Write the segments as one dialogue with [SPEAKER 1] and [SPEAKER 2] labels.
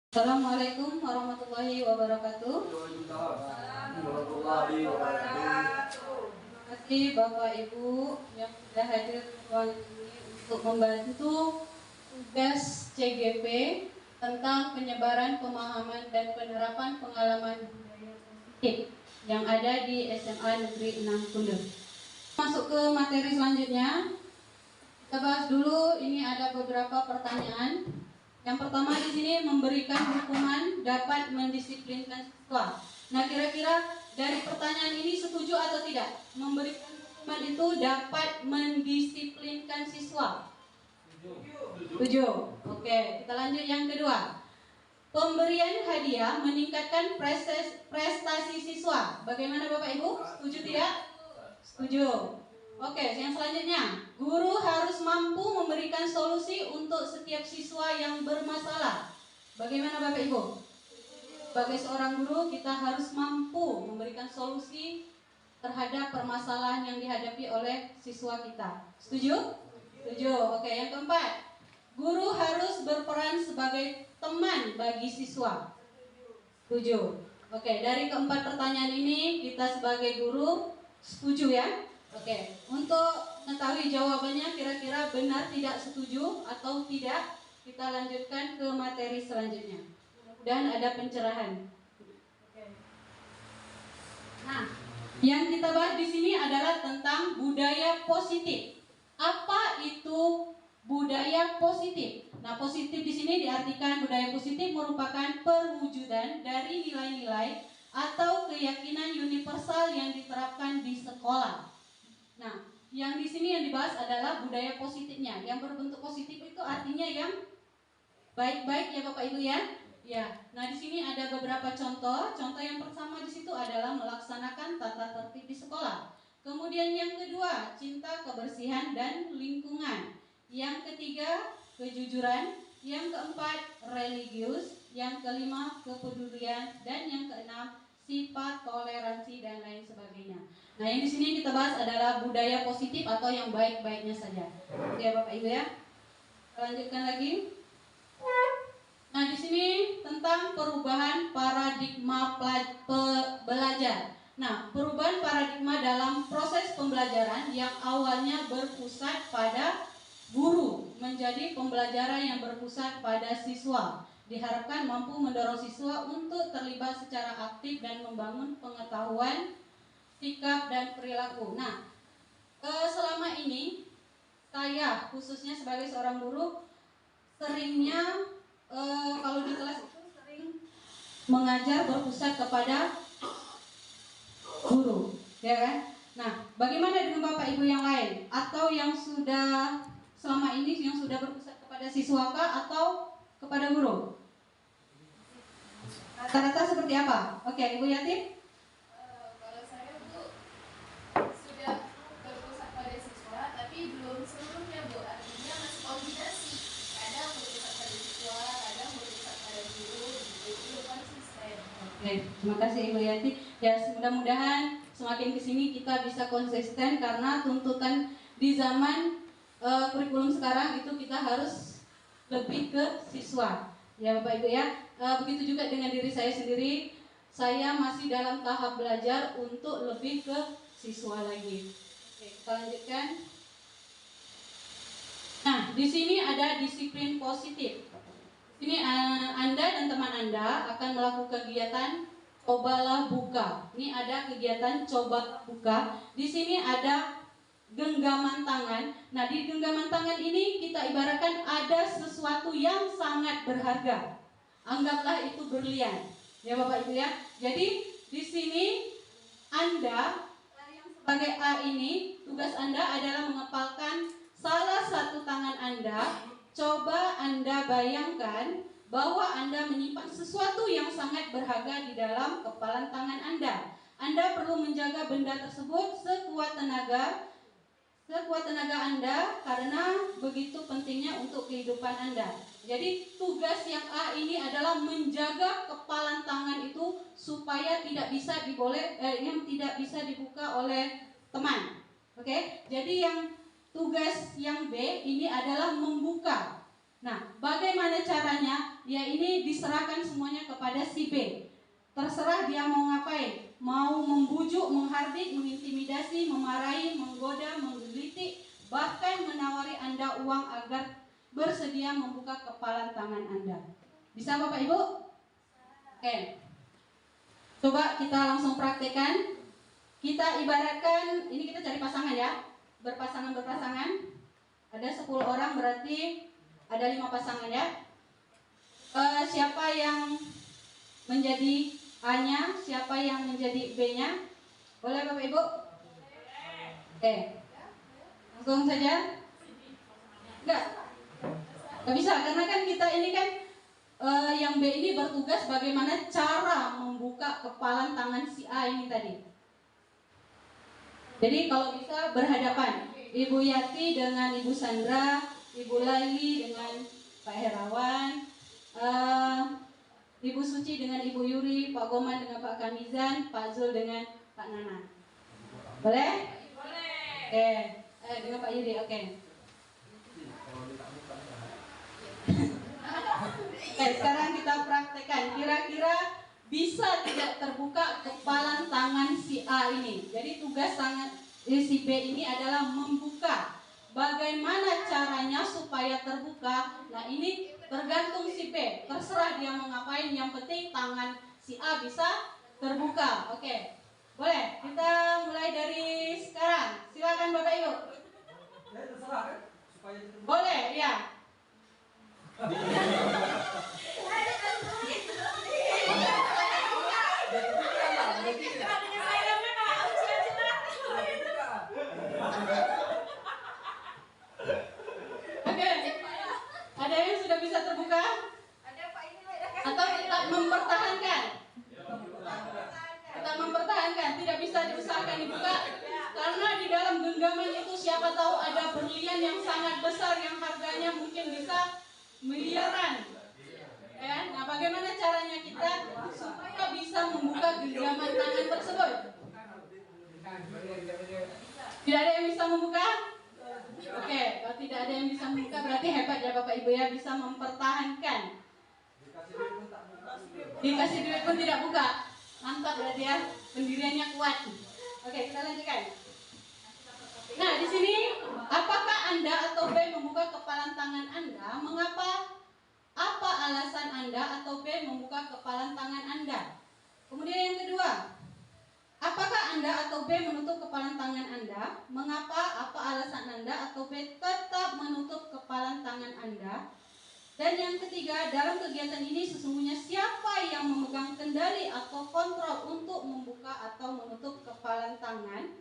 [SPEAKER 1] Assalamualaikum warahmatullahi wabarakatuh. Terima kasih Bapak Ibu yang sudah hadir di ruangan ini untuk membantu tugas CGP tentang penyebaran pemahaman dan penerapan pengalaman budaya positif yang ada di SMA Negeri 6 Kundur. Masuk ke materi selanjutnya, kita bahas dulu. Ini ada beberapa pertanyaan. Yang pertama di sini, memberikan hukuman dapat mendisiplinkan siswa. Nah, kira-kira dari pertanyaan ini setuju atau tidak? Memberikan hukuman itu dapat mendisiplinkan siswa. Setuju. Oke, kita lanjut yang kedua. Pemberian hadiah meningkatkan prestasi siswa. Bagaimana Bapak Ibu? Setuju tidak? Setuju. Oke, yang selanjutnya, guru harus mampu memberikan solusi untuk setiap siswa yang bermasalah. Bagaimana Bapak Ibu? Sebagai seorang guru, kita harus mampu memberikan solusi terhadap permasalahan yang dihadapi oleh siswa kita. Setuju? Setuju. Oke, yang keempat, guru harus berperan sebagai teman bagi siswa. Setuju. Oke, dari keempat pertanyaan ini, kita sebagai guru setuju ya? Oke, untuk mengetahui jawabannya kira-kira benar tidak setuju atau tidak, kita lanjutkan ke materi selanjutnya. Dan ada pencerahan. Oke. Nah, yang kita bahas di sini adalah tentang budaya positif. Apa itu budaya positif? Nah, positif di sini diartikan budaya positif merupakan perwujudan dari nilai-nilai atau keyakinan universal yang diterapkan di sekolah. Nah, yang di sini yang dibahas adalah budaya positifnya. Yang berbentuk positif itu artinya yang baik-baik ya Bapak Ibu ya. Ya. Nah, di sini ada beberapa contoh. Contoh yang pertama di situ adalah melaksanakan tata tertib di sekolah. Kemudian yang kedua, cinta kebersihan dan lingkungan. Yang ketiga, kejujuran. Yang keempat, religius. Yang kelima, kepedulian. Dan yang keenam, sifat toleransi dan lain sebagainya. Nah, yang di sini kita bahas adalah budaya positif atau yang baik-baiknya saja. Ya Bapak Ibu ya. Kita lanjutkan lagi. Nah, di sini tentang perubahan paradigma belajar. Nah, perubahan paradigma dalam proses pembelajaran yang awalnya berpusat pada guru menjadi pembelajaran yang berpusat pada siswa. Diharapkan mampu mendorong siswa untuk terlibat secara aktif dan membangun pengetahuan, sikap, dan perilaku. Nah, selama ini saya khususnya sebagai seorang guru seringnya kalau di kelas itu sering mengajar berpusat kepada guru, ya kan? Nah, bagaimana dengan Bapak Ibu yang lain atau yang sudah selama ini yang sudah berpusat kepada siswakah atau kepada guru? Rata-rata seperti apa? Oke, Ibu Yati?
[SPEAKER 2] Kalau saya Bu sudah berpusat pada siswa, tapi belum seluruhnya Bu. Artinya masih kombinasi. Kadang berpusat pada siswa, kadang berpusat pada guru, itu belum konsisten.
[SPEAKER 1] Oke, terima kasih Ibu Yati. Ya, mudah-mudahan semakin kesini kita bisa konsisten karena tuntutan di zaman kurikulum sekarang itu kita harus lebih ke siswa. Ya Bapak Ibu ya. Begitu juga dengan diri saya sendiri. Saya masih dalam tahap belajar untuk lebih ke siswa lagi. Oke, kita lanjutkan. Nah, di sini ada disiplin positif. Ini Anda dan teman Anda akan melakukan kegiatan cobalah buka. Ini ada kegiatan coba buka. Di sini ada genggaman tangan. Nah, di genggaman tangan ini kita ibaratkan ada sesuatu yang sangat berharga. Anggaplah itu berlian. Ya Bapak Ibu ya. Jadi di sini Anda yang sebagai A ini tugas Anda adalah mengepalkan salah satu tangan Anda. Coba Anda bayangkan bahwa Anda menyimpan sesuatu yang sangat berharga di dalam kepalan tangan Anda. Anda perlu menjaga benda tersebut sekuat tenaga Anda karena begitu pentingnya untuk kehidupan Anda. Jadi tugas yang A ini adalah menjaga kepalan tangan itu supaya tidak bisa tidak bisa dibuka oleh teman. Oke? Jadi tugas yang B ini adalah membuka. Nah, bagaimana caranya? ya ini diserahkan semuanya kepada si B. Terserah dia mau ngapain, mau membujuk, menghardik, mengintimidasi, memarahi, menggoda, menggelitik, bahkan menawari Anda uang agar bersedia membuka kepalan tangan Anda. Bisa Bapak Ibu? Oke. Coba kita langsung praktekkan. Kita ibaratkan, ini kita cari pasangan ya, berpasangan. Ada 10 orang berarti ada 5 pasangan ya. Siapa yang menjadi A-nya, siapa yang menjadi B-nya? Boleh Bapak Ibu? Oke. Langsung saja? Enggak bisa, karena kan kita ini kan yang B ini bertugas bagaimana cara membuka kepalan tangan si A ini tadi. Jadi kalau bisa berhadapan, Ibu Yati dengan Ibu Sandra, Ibu Laili dengan Pak Herawan, Ibu Suci dengan Ibu Yuri, Pak Goman dengan Pak Kamizan, Pak Zul dengan Pak Nana. Boleh? Boleh. Oke. Dengan Pak Yuri, oke. Oke, sekarang kita praktekkan. Kira-kira bisa tidak terbuka kepalan tangan si A ini. Jadi tugas tangan si B ini adalah membuka. Bagaimana caranya supaya terbuka? Nah ini tergantung si B. Terserah dia mau ngapain. Yang penting tangan si A bisa terbuka. Oke, boleh. Kita mulai dari sekarang. Silakan Bapak Ibu.
[SPEAKER 3] Terserah kan?
[SPEAKER 1] Boleh, ya. Oke, ada yang sudah bisa terbuka? Atau tetap mempertahankan? Tetap mempertahankan, tidak bisa diusahakan dibuka karena di dalam genggaman itu siapa tahu ada berlian yang sangat besar yang harganya mungkin bisa miliaran. Ya, nah bagaimana caranya kita supaya bisa membuka genggaman tangan tersebut? Tidak ada yang bisa membuka? Oke, kalau tidak ada yang bisa membuka berarti hebat ya Bapak Ibu ya, bisa mempertahankan. Dikasih duit pun tidak buka. Mantap berarti ya, pendiriannya kuat. Oke, kita lanjutkan. Nah, di sini apakah Anda atau B membuka kepalan tangan Anda? Mengapa? Apa alasan Anda atau B membuka kepalan tangan Anda? Kemudian yang kedua, apakah Anda atau B menutup kepalan tangan Anda? Mengapa? Apa alasan Anda atau B tetap menutup kepalan tangan Anda? Dan yang ketiga, dalam kegiatan ini sesungguhnya siapa yang memegang kendali atau kontrol untuk membuka atau menutup kepalan tangan?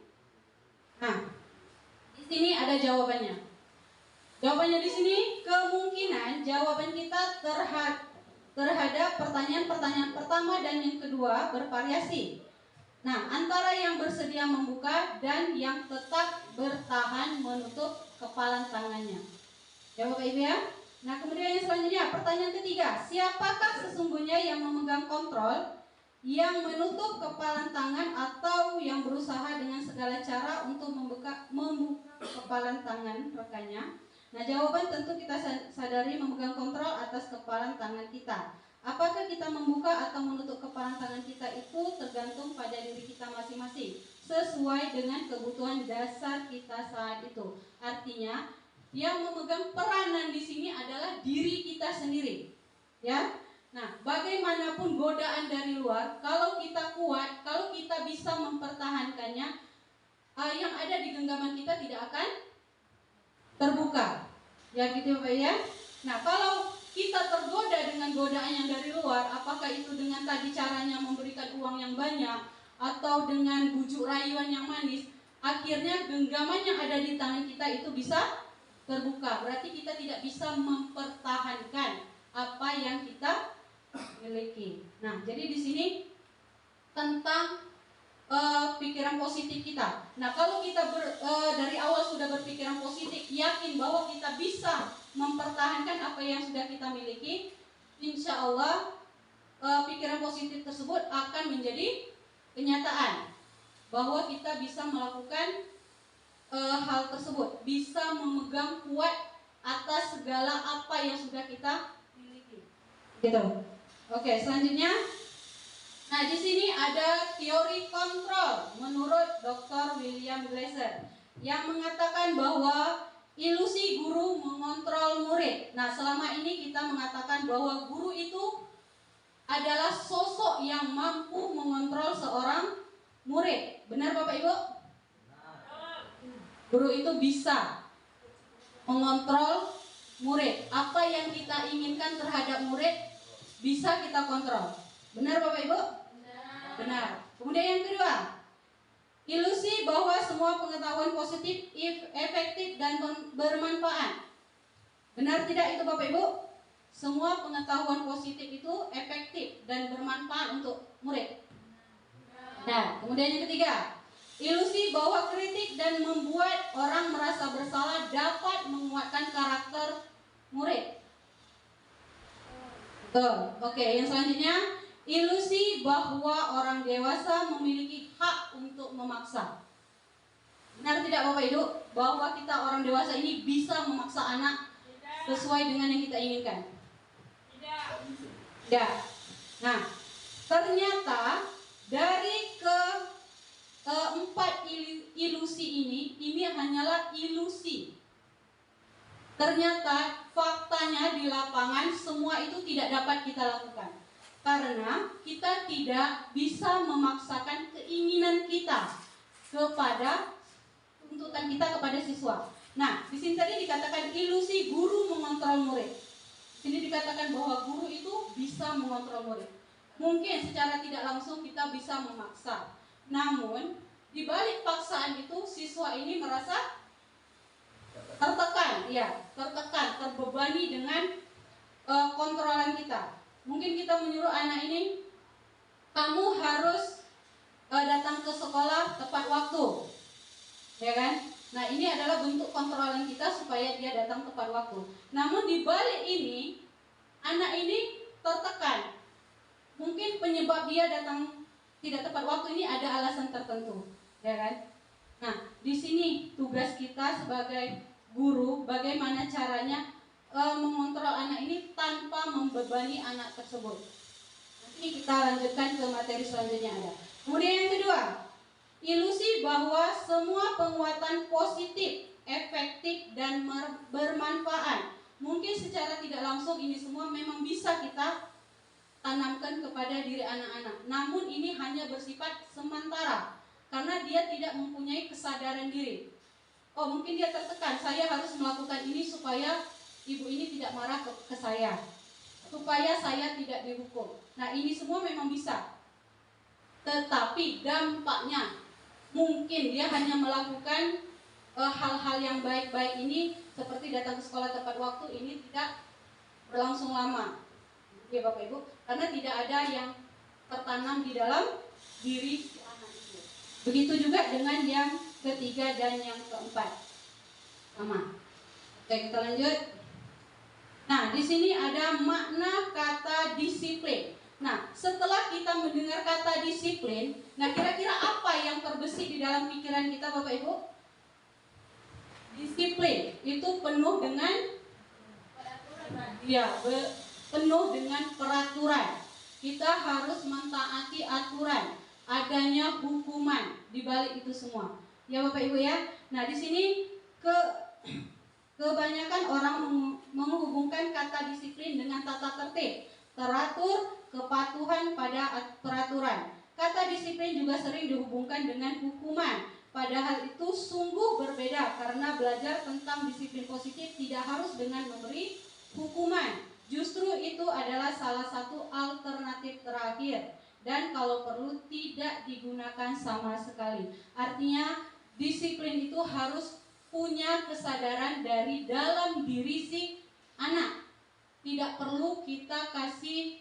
[SPEAKER 1] Nah, di sini ada jawabannya. Jawabannya di sini kemungkinan jawaban kita terhadap pertanyaan-pertanyaan pertama dan yang kedua bervariasi. Nah, antara yang bersedia membuka dan yang tetap bertahan menutup kepalan tangannya. Ya Bapak Ibu ya. Nah, kemudian yang selanjutnya, pertanyaan ketiga, siapakah sesungguhnya yang memegang kontrol, yang menutup kepalan tangan atau yang berusaha dengan segala cara untuk membuka kepalan tangan rekannya? Nah, jawaban tentu kita sadari memegang kontrol atas kepalan tangan kita. Apakah kita membuka atau menutup kepalan tangan kita itu tergantung pada diri kita masing-masing, sesuai dengan kebutuhan dasar kita saat itu. Artinya, yang memegang peranan di sini adalah diri kita sendiri, ya. Nah, bagaimanapun godaan dari luar, kalau kita kuat, kalau kita bisa mempertahankannya, yang ada di genggaman kita tidak akan terbuka, ya gitu Bapak ya. Nah, kalau kita tergoda dengan godaan yang dari luar, apakah itu dengan tadi caranya memberikan uang yang banyak atau dengan bujuk rayuan yang manis, akhirnya genggaman yang ada di tangan kita itu bisa terbuka. Berarti kita tidak bisa mempertahankan apa yang kita miliki. Nah, jadi di sini tentang pikiran positif kita. Nah, kalau kita dari awal sudah berpikiran positif, yakin bahwa kita bisa mempertahankan apa yang sudah kita miliki, insya Allah pikiran positif tersebut akan menjadi kenyataan bahwa kita bisa melakukan hal tersebut, bisa memegang kuat atas segala apa yang sudah kita miliki. Gitu. Oke, selanjutnya. Nah, di sini ada teori kontrol menurut Dr. William Glasser yang mengatakan bahwa ilusi guru mengontrol murid. Nah, selama ini kita mengatakan bahwa guru itu adalah sosok yang mampu mengontrol seorang murid. Benar Bapak Ibu? Guru itu bisa mengontrol murid. Apa yang kita inginkan terhadap murid bisa kita kontrol. Benar Bapak Ibu? Benar. Kemudian yang kedua, ilusi bahwa semua pengetahuan positif, efektif dan bermanfaat. Benar tidak itu Bapak Ibu? Semua pengetahuan positif itu efektif dan bermanfaat untuk murid. Nah, kemudian yang ketiga, ilusi bahwa kritik dan membuat orang merasa bersalah dapat menguatkan karakter murid. Betul. Oke, yang selanjutnya, ilusi bahwa orang dewasa memiliki hak untuk memaksa. Benar tidak Bapak Ibu? Bahwa kita orang dewasa ini bisa memaksa anak sesuai dengan yang kita inginkan? Tidak. Nah, ternyata dari keempat ilusi ini hanyalah ilusi. Ternyata faktanya di lapangan semua itu tidak dapat kita lakukan. Karena kita tidak bisa memaksakan keinginan kita kepada tuntutan kita kepada siswa. Nah, di sini tadi dikatakan ilusi guru mengontrol murid. Di sini dikatakan bahwa guru itu bisa mengontrol murid. Mungkin secara tidak langsung kita bisa memaksa. Namun, di balik paksaan itu siswa ini merasa tertekan, terbebani dengan kontrolan kita. Mungkin kita menyuruh anak ini, kamu harus datang ke sekolah tepat waktu, ya kan? Nah, ini adalah bentuk kontrolan kita supaya dia datang tepat waktu. Namun di balik ini, anak ini tertekan. Mungkin penyebab dia datang tidak tepat waktu ini ada alasan tertentu, ya kan? Nah, di sini tugas kita sebagai guru, bagaimana caranya mengontrol anak ini tanpa membebani anak tersebut. Nanti kita lanjutkan ke materi selanjutnya ada. Kemudian yang kedua, ilusi bahwa semua penguatan positif, efektif dan bermanfaat. Mungkin secara tidak langsung ini semua memang bisa kita tanamkan kepada diri anak-anak. Namun ini hanya bersifat sementara. Karena dia tidak mempunyai kesadaran diri. Oh, mungkin dia tertekan, saya harus melakukan ini supaya ibu ini tidak marah ke saya, supaya saya tidak dihukum. Nah, ini semua memang bisa. Tetapi dampaknya mungkin dia hanya melakukan hal-hal yang baik-baik ini, seperti datang ke sekolah tepat waktu, ini tidak berlangsung lama. Ya Bapak Ibu, karena tidak ada yang tertanam di dalam diri si anak itu. Begitu juga dengan yang ketiga dan yang keempat. Sama. Oke, kita lanjut. Nah, di sini ada makna kata disiplin. Nah, setelah kita mendengar kata disiplin, nah kira-kira apa yang terbesit di dalam pikiran kita Bapak Ibu? Disiplin itu penuh dengan penuh dengan peraturan. Kita harus mentaati aturan, adanya hukuman di balik itu semua. Ya Bapak Ibu ya. Nah, di sini kebanyakan orang menghubungkan kata disiplin dengan tata tertib, teratur, kepatuhan pada peraturan. Kata disiplin juga sering dihubungkan dengan hukuman. Padahal itu sungguh berbeda, karena belajar tentang disiplin positif tidak harus dengan memberi hukuman. Justru itu adalah salah satu alternatif terakhir, dan kalau perlu tidak digunakan sama sekali. Artinya disiplin itu harus punya kesadaran dari dalam diri si anak. Tidak perlu kita kasih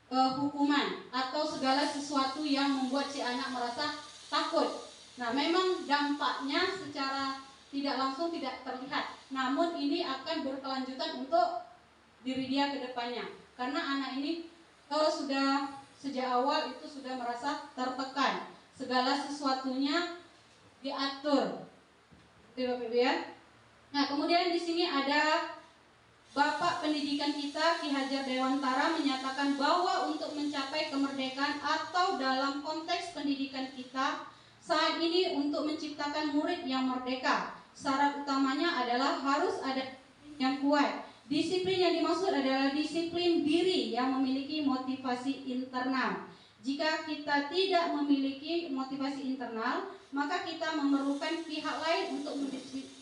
[SPEAKER 1] hukuman atau segala sesuatu yang membuat si anak merasa takut. Nah, memang dampaknya secara tidak langsung tidak terlihat, namun ini akan berkelanjutan untuk diri dia ke depannya. Karena anak ini sudah sejak awal itu sudah merasa tertekan, segala sesuatunya diatur. Bapak Ibu ya. Nah, kemudian di sini ada Bapak Pendidikan kita Ki Hajar Dewantara menyatakan bahwa untuk mencapai kemerdekaan atau dalam konteks pendidikan kita saat ini untuk menciptakan murid yang merdeka, syarat utamanya adalah harus ada yang kuat. Disiplin yang dimaksud adalah disiplin diri yang memiliki motivasi internal. Jika kita tidak memiliki motivasi internal, maka kita memerlukan pihak lain untuk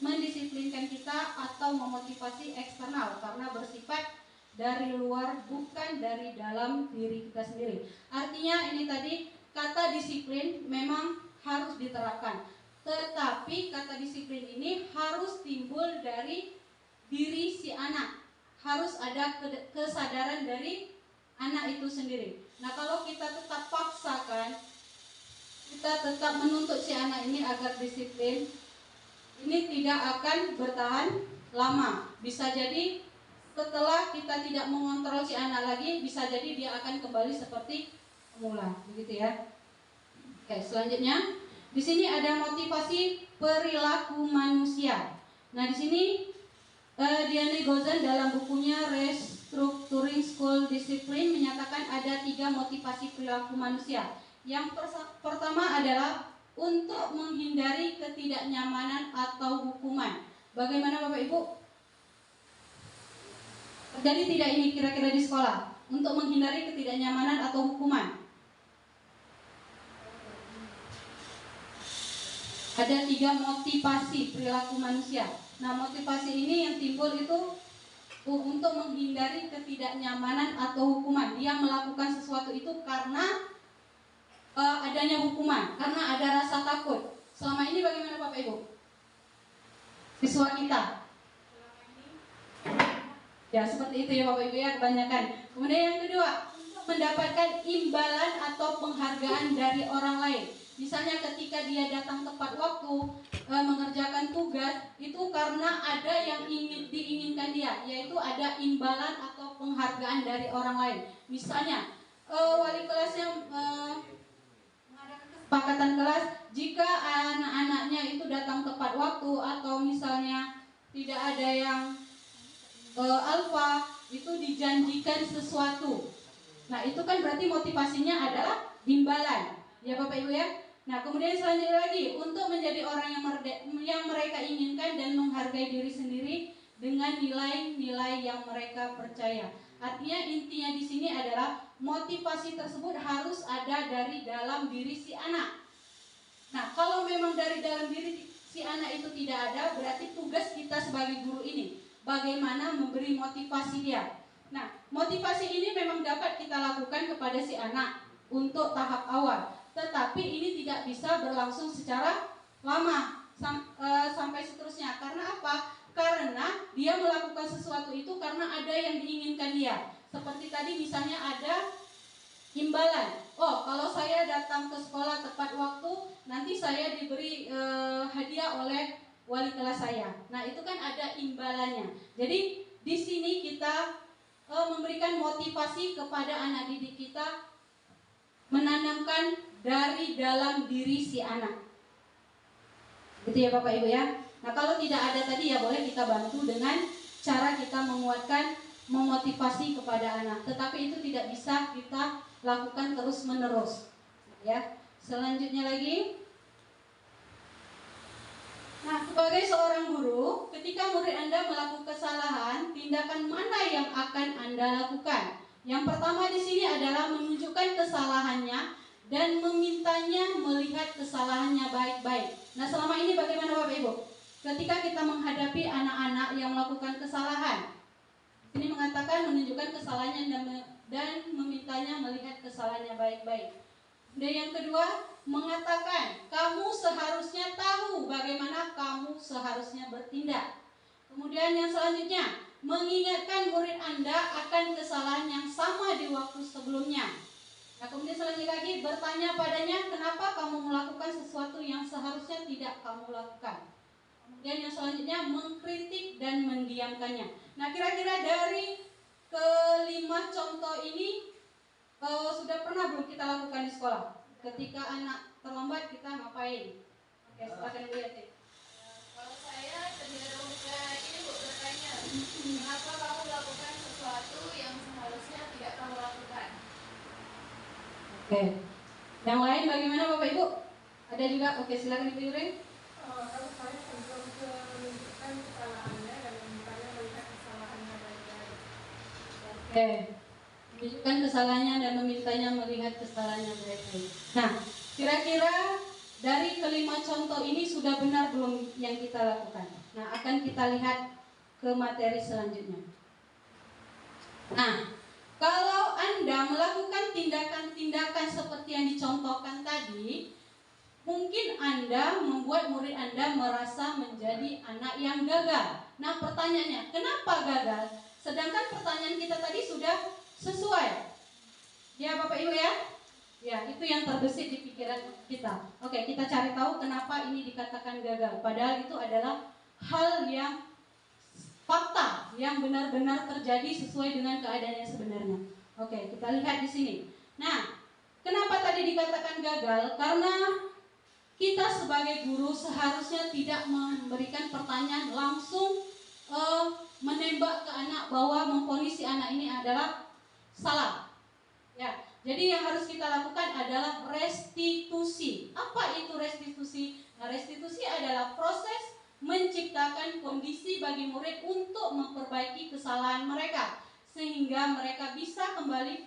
[SPEAKER 1] mendisiplinkan kita atau memotivasi eksternal karena bersifat dari luar bukan dari dalam diri kita sendiri. Artinya ini tadi kata disiplin memang harus diterapkan, tetapi kata disiplin ini harus timbul dari diri si anak, harus ada kesadaran dari anak itu sendiri. Nah, kalau kita tetap paksakan, kita tetap menuntut si anak ini agar disiplin, ini tidak akan bertahan lama. Bisa jadi setelah kita tidak mengontrol si anak lagi, bisa jadi dia akan kembali seperti semula, begitu ya. Oke, selanjutnya di sini ada motivasi perilaku manusia. Nah, di sini Diane Gozan dalam bukunya Restructuring School Discipline menyatakan ada 3 motivasi perilaku manusia. Yang pertama adalah untuk menghindari ketidaknyamanan atau hukuman. Bagaimana Bapak Ibu? Terjadi tidak ini kira-kira di sekolah? Untuk menghindari ketidaknyamanan atau hukuman. Ada 3 motivasi perilaku manusia. Nah, motivasi ini yang timbul itu untuk menghindari ketidaknyamanan atau hukuman. Dia melakukan sesuatu itu karena adanya hukuman, karena ada rasa takut. Selama ini bagaimana Bapak Ibu? Siswa kita? Ya, seperti itu ya Bapak Ibu ya, kebanyakan. Kemudian yang kedua, mendapatkan imbalan atau penghargaan dari orang lain. Misalnya ketika dia datang tepat waktu mengerjakan tugas, itu karena ada yang diinginkan dia, yaitu ada imbalan atau penghargaan dari orang lain. Misalnya wali kelasnya mengadakan kesepakatan kelas, jika anak-anaknya itu datang tepat waktu atau misalnya tidak ada yang alfa, itu dijanjikan sesuatu. Nah, itu kan berarti motivasinya adalah imbalan. Ya Bapak Ibu ya. Nah, kemudian selanjutnya lagi, untuk menjadi orang yang mereka inginkan dan menghargai diri sendiri dengan nilai-nilai yang mereka percaya. Artinya intinya di sini adalah motivasi tersebut harus ada dari dalam diri si anak. Nah, kalau memang dari dalam diri si anak itu tidak ada, berarti tugas kita sebagai guru ini bagaimana memberi motivasi dia. Nah, motivasi ini memang dapat kita lakukan kepada si anak untuk tahap awal. Tetapi ini tidak bisa berlangsung secara lama sampai seterusnya. Karena apa? Karena dia melakukan sesuatu itu karena ada yang diinginkan dia. Seperti tadi misalnya ada imbalan. Oh, kalau saya datang ke sekolah tepat waktu, nanti saya diberi hadiah oleh wali kelas saya. Nah, itu kan ada imbalannya. Jadi di sini kita memberikan motivasi kepada anak didik kita, menanamkan dari dalam diri si anak. Gitu ya Bapak Ibu ya. Nah, kalau tidak ada tadi ya boleh kita bantu dengan cara kita menguatkan, memotivasi kepada anak. Tetapi itu tidak bisa kita lakukan terus menerus. Ya. Selanjutnya lagi. Nah, sebagai seorang guru, ketika murid Anda melakukan kesalahan, tindakan mana yang akan Anda lakukan? Yang pertama di sini adalah menunjukkan kesalahannya dan memintanya melihat kesalahannya baik-baik. Nah, selama ini bagaimana Bapak Ibu? Ketika kita menghadapi anak-anak yang melakukan kesalahan, ini mengatakan menunjukkan kesalahannya dan memintanya melihat kesalahannya baik-baik. Dan yang kedua, mengatakan kamu seharusnya tahu bagaimana kamu seharusnya bertindak. Kemudian yang selanjutnya, mengingatkan murid Anda akan kesalahan yang sama di waktu sebelumnya. Nah, kemudian selanjutnya lagi, bertanya padanya kenapa kamu melakukan sesuatu yang seharusnya tidak kamu lakukan. Kemudian yang selanjutnya, mengkritik dan mendiamkannya. Nah, kira-kira dari kelima contoh ini sudah pernah belum kita lakukan di sekolah? Ketika anak terlambat kita ngapain? Oke, silakan lihat ya.
[SPEAKER 2] Kalau saya cenderung ke ini Bu, bertanya, kenapa kamu
[SPEAKER 1] Oke. Yang lain bagaimana Bapak Ibu? Ada juga? Oke, silakan Ibu Yuri.
[SPEAKER 4] Kalau saya cenderung ke menunjukkan kesalahannya dan memintanya melihat kesalahannya baik-baik.
[SPEAKER 1] Oke. Menunjukkan kesalahannya dan memintanya melihat kesalahannya baik-baik. Nah, kira-kira dari kelima contoh ini sudah benar belum yang kita lakukan? Nah, akan kita lihat ke materi selanjutnya. Nah, kalau Anda melakukan tindakan-tindakan seperti yang dicontohkan tadi, mungkin Anda membuat murid Anda merasa menjadi anak yang gagal. Nah, pertanyaannya, kenapa gagal? Sedangkan pertanyaan kita tadi sudah sesuai. Ya, Bapak Ibu ya? Ya, itu yang terbesit di pikiran kita. Oke, kita cari tahu kenapa ini dikatakan gagal. Padahal itu adalah hal yang fakta yang benar-benar terjadi sesuai dengan keadaan yang sebenarnya. Oke, kita lihat di sini. Nah, kenapa tadi dikatakan gagal? Karena kita sebagai guru seharusnya tidak memberikan pertanyaan langsung menembak ke anak bahwa memvonis si anak ini adalah salah. Ya, jadi yang harus kita lakukan adalah restitusi. Apa itu restitusi? Nah, restitusi adalah proses menciptakan kondisi bagi murid untuk memperbaiki kesalahan mereka sehingga mereka bisa kembali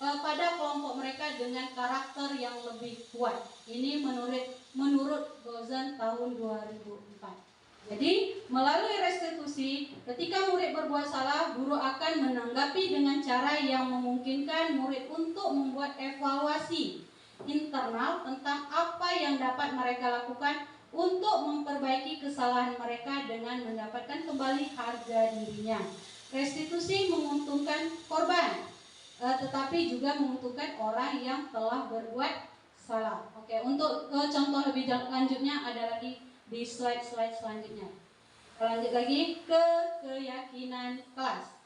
[SPEAKER 1] pada kelompok mereka dengan karakter yang lebih kuat. Ini menurut Gozan tahun 2004. Jadi melalui restitusi, ketika murid berbuat salah, guru akan menanggapi dengan cara yang memungkinkan murid untuk membuat evaluasi internal tentang apa yang dapat mereka lakukan untuk memperbaiki kesalahan mereka dengan mendapatkan kembali harga dirinya. Restitusi menguntungkan korban, tetapi juga menguntungkan orang yang telah berbuat salah. Oke, untuk contoh lebih lanjutnya ada lagi di slide selanjutnya. Kita lanjut lagi ke keyakinan kelas.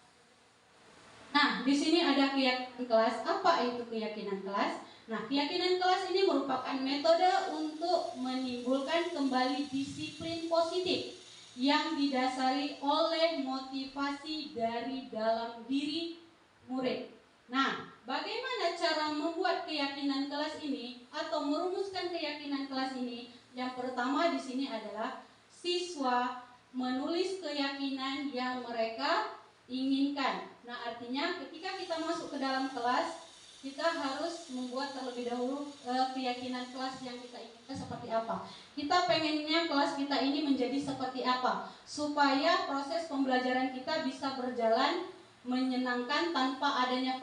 [SPEAKER 1] Nah, di sini ada keyakinan kelas. Apa itu keyakinan kelas? Nah, keyakinan kelas ini merupakan metode untuk menimbulkan kembali disiplin positif yang didasari oleh motivasi dari dalam diri murid. Nah, bagaimana cara membuat keyakinan kelas ini atau merumuskan keyakinan kelas ini? Yang pertama di sini adalah siswa menulis keyakinan yang mereka inginkan. Nah, artinya ketika kita masuk ke dalam kelas, kita harus membuat terlebih dahulu keyakinan kelas yang kita inginkan seperti apa. Kita pengennya kelas kita ini menjadi seperti apa, supaya proses pembelajaran kita bisa berjalan menyenangkan tanpa adanya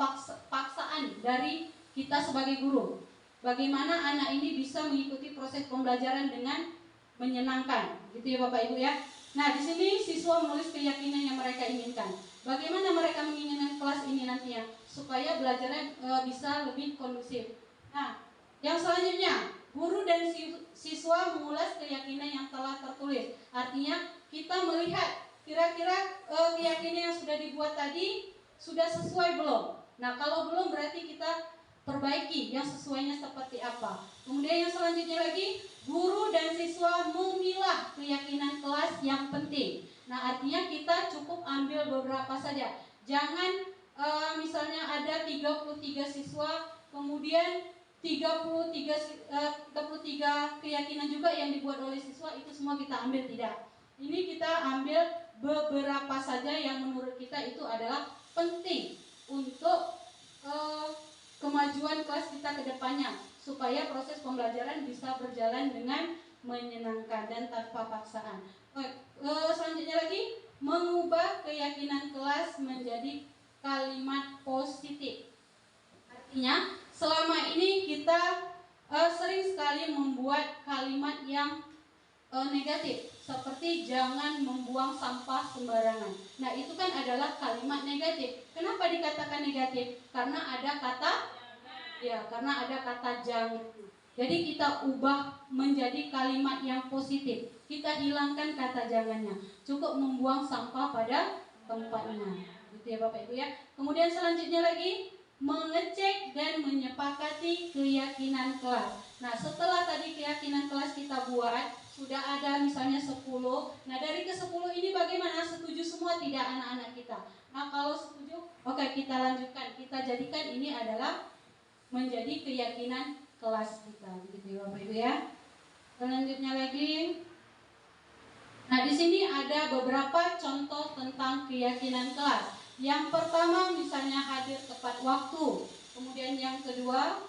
[SPEAKER 1] paksaan dari kita sebagai guru. Bagaimana anak ini bisa mengikuti proses pembelajaran dengan menyenangkan, gitu ya Bapak Ibu ya. Nah, di sini siswa menulis keyakinan yang mereka inginkan. Bagaimana mereka menginginkan kelas ini nantinya supaya belajarnya bisa lebih kondusif. Nah, yang selanjutnya, guru dan siswa mengulas keyakinan yang telah tertulis. Artinya kita melihat kira-kira keyakinan yang sudah dibuat tadi sudah sesuai belum? Nah, kalau belum berarti kita perbaiki yang sesuainya seperti apa. Kemudian yang selanjutnya lagi, guru dan siswa memilah keyakinan kelas yang penting. Nah, artinya kita cukup ambil beberapa saja. Jangan misalnya ada 33 siswa, kemudian 33 keyakinan juga yang dibuat oleh siswa, itu semua kita ambil, tidak. Ini kita ambil beberapa saja yang menurut kita itu adalah penting untuk kemajuan kelas kita ke depannya, supaya proses pembelajaran bisa berjalan dengan menyenangkan dan tanpa paksaan. Selanjutnya lagi, mengubah keyakinan kelas menjadi kalimat positif. Artinya, selama ini kita sering sekali membuat kalimat yang negatif, seperti jangan membuang sampah sembarangan. Nah, itu kan adalah kalimat negatif. Kenapa dikatakan negatif? Karena ada kata jangan. Jadi kita ubah menjadi kalimat yang positif. Kita hilangkan kata jangannya. Cukup membuang sampah pada tempatnya. Gitu ya Bapak Ibu ya. Kemudian selanjutnya lagi, mengecek dan menyepakati keyakinan kelas. Nah, setelah tadi keyakinan kelas kita buat, sudah ada misalnya 10. Nah, dari ke-10 ini bagaimana? Setuju semua tidak anak-anak kita? Nah, kalau setuju, oke, kita lanjutkan. Kita jadikan ini adalah menjadi keyakinan kelas kita, gitu ya Bapak Ibu ya. Selanjutnya lagi, nah di sini ada beberapa contoh tentang keyakinan kelas. Yang pertama misalnya hadir tepat waktu, kemudian yang kedua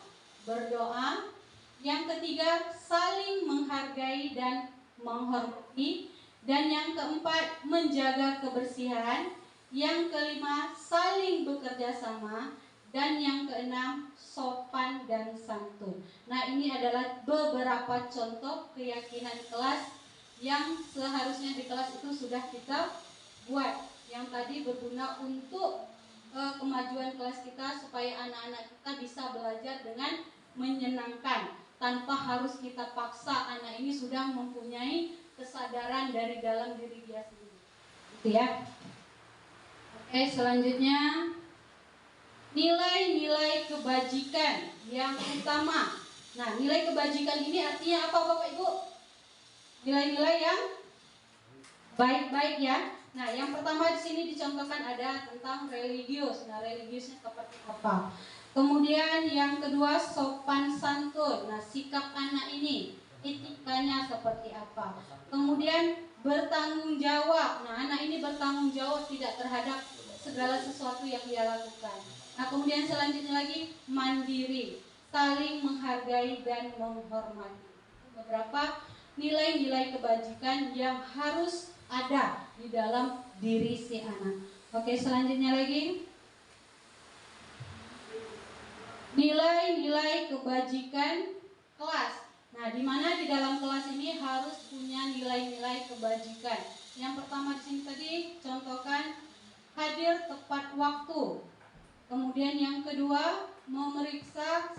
[SPEAKER 1] berdoa, yang ketiga saling menghargai dan menghormati, dan yang keempat menjaga kebersihan, yang kelima saling bekerja sama, dan yang keenam sopan dan santun. Nah ini adalah beberapa contoh keyakinan kelas yang seharusnya di kelas itu sudah kita buat, yang tadi berguna untuk kemajuan kelas kita supaya anak-anak kita bisa belajar dengan menyenangkan tanpa harus kita paksa. Anak ini sudah mempunyai kesadaran dari dalam diri dia sendiri, gitu ya. Oke, selanjutnya nilai-nilai kebajikan yang utama. Nah, nilai kebajikan ini artinya apa Bapak Ibu? Nilai-nilai yang baik-baik ya. Nah, yang pertama di sini dicontohkan ada tentang religius. Nah, religiusnya seperti apa? Kemudian yang kedua sopan santun. Nah, sikap anak ini, etikanya seperti apa? Kemudian bertanggung jawab. Nah, anak ini bertanggung jawab tidak terhadap segala sesuatu yang dia lakukan. Nah, kemudian selanjutnya lagi mandiri, saling menghargai dan menghormati. Beberapa nilai-nilai kebajikan yang harus ada di dalam diri si anak. Oke, selanjutnya lagi nilai-nilai kebajikan kelas. Nah, di mana di dalam kelas ini harus punya nilai-nilai kebajikan. Yang pertama di sini tadi contohkan hadir tepat waktu. Kemudian yang kedua memberikan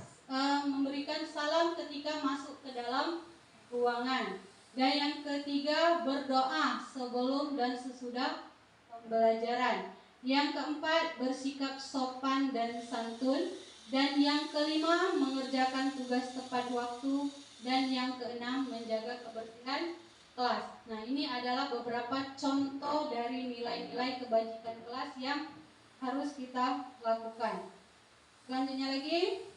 [SPEAKER 1] salam ketika masuk ke dalam ruangan. Dan yang ketiga berdoa sebelum dan sesudah pembelajaran. Yang keempat bersikap sopan dan santun. Dan yang kelima mengerjakan tugas tepat waktu. Dan yang keenam menjaga kebersihan kelas. Nah, ini adalah beberapa contoh dari nilai-nilai kebajikan kelas yang harus kita lakukan. Selanjutnya lagi,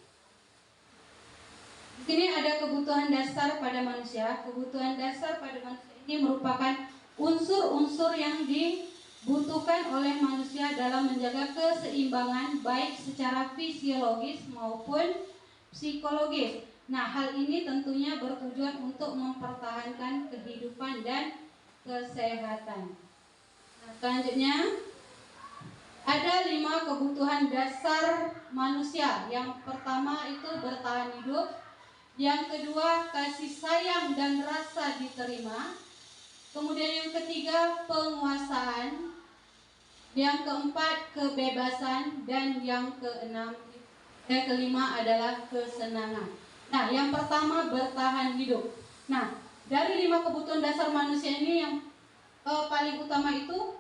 [SPEAKER 1] di sini ada kebutuhan dasar pada manusia. Kebutuhan dasar pada manusia ini merupakan unsur-unsur yang dibutuhkan oleh manusia dalam menjaga keseimbangan baik secara fisiologis maupun psikologis. Nah, hal ini tentunya bertujuan untuk mempertahankan kehidupan dan kesehatan. Nah, selanjutnya ada 5 kebutuhan dasar manusia. Yang pertama itu bertahan hidup. Yang kedua kasih sayang dan rasa diterima. Kemudian yang ketiga penguasaan. Yang keempat kebebasan. Dan yang kelima adalah kesenangan. Nah, yang pertama bertahan hidup. Nah, dari 5 kebutuhan dasar manusia ini yang paling utama itu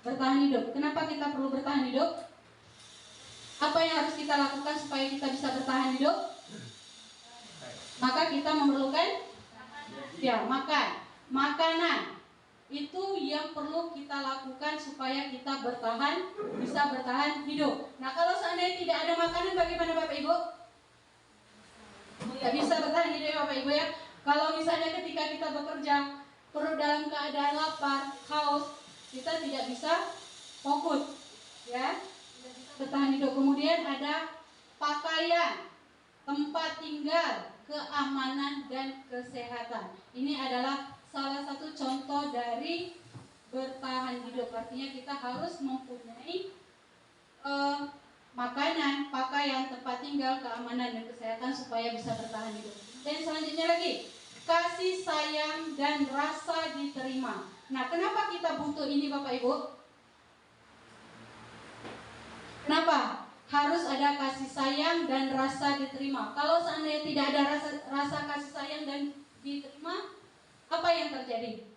[SPEAKER 1] bertahan hidup. Kenapa kita perlu bertahan hidup? Apa yang harus kita lakukan supaya kita bisa bertahan hidup? Maka kita memerlukan makan. Makanan itu yang perlu kita lakukan supaya kita bisa bertahan hidup. Nah, kalau seandainya tidak ada makanan, bagaimana Bapak Ibu? Tidak bisa bertahan hidup ya Bapak Ibu ya. Kalau misalnya ketika kita bekerja perut dalam keadaan lapar, haus, kita tidak bisa fokus, ya, tidak bisa bertahan hidup. Kemudian ada pakaian, tempat tinggal, keamanan dan kesehatan. Ini adalah salah satu contoh dari bertahan hidup. Artinya kita harus mempunyai makanan, pakaian, tempat tinggal, keamanan dan kesehatan supaya bisa bertahan hidup. Dan selanjutnya lagi, kasih sayang dan rasa diterima. Nah, kenapa kita butuh ini Bapak Ibu? Kenapa? Harus ada kasih sayang dan rasa diterima. Kalau seandainya tidak ada rasa kasih sayang dan diterima, apa yang terjadi?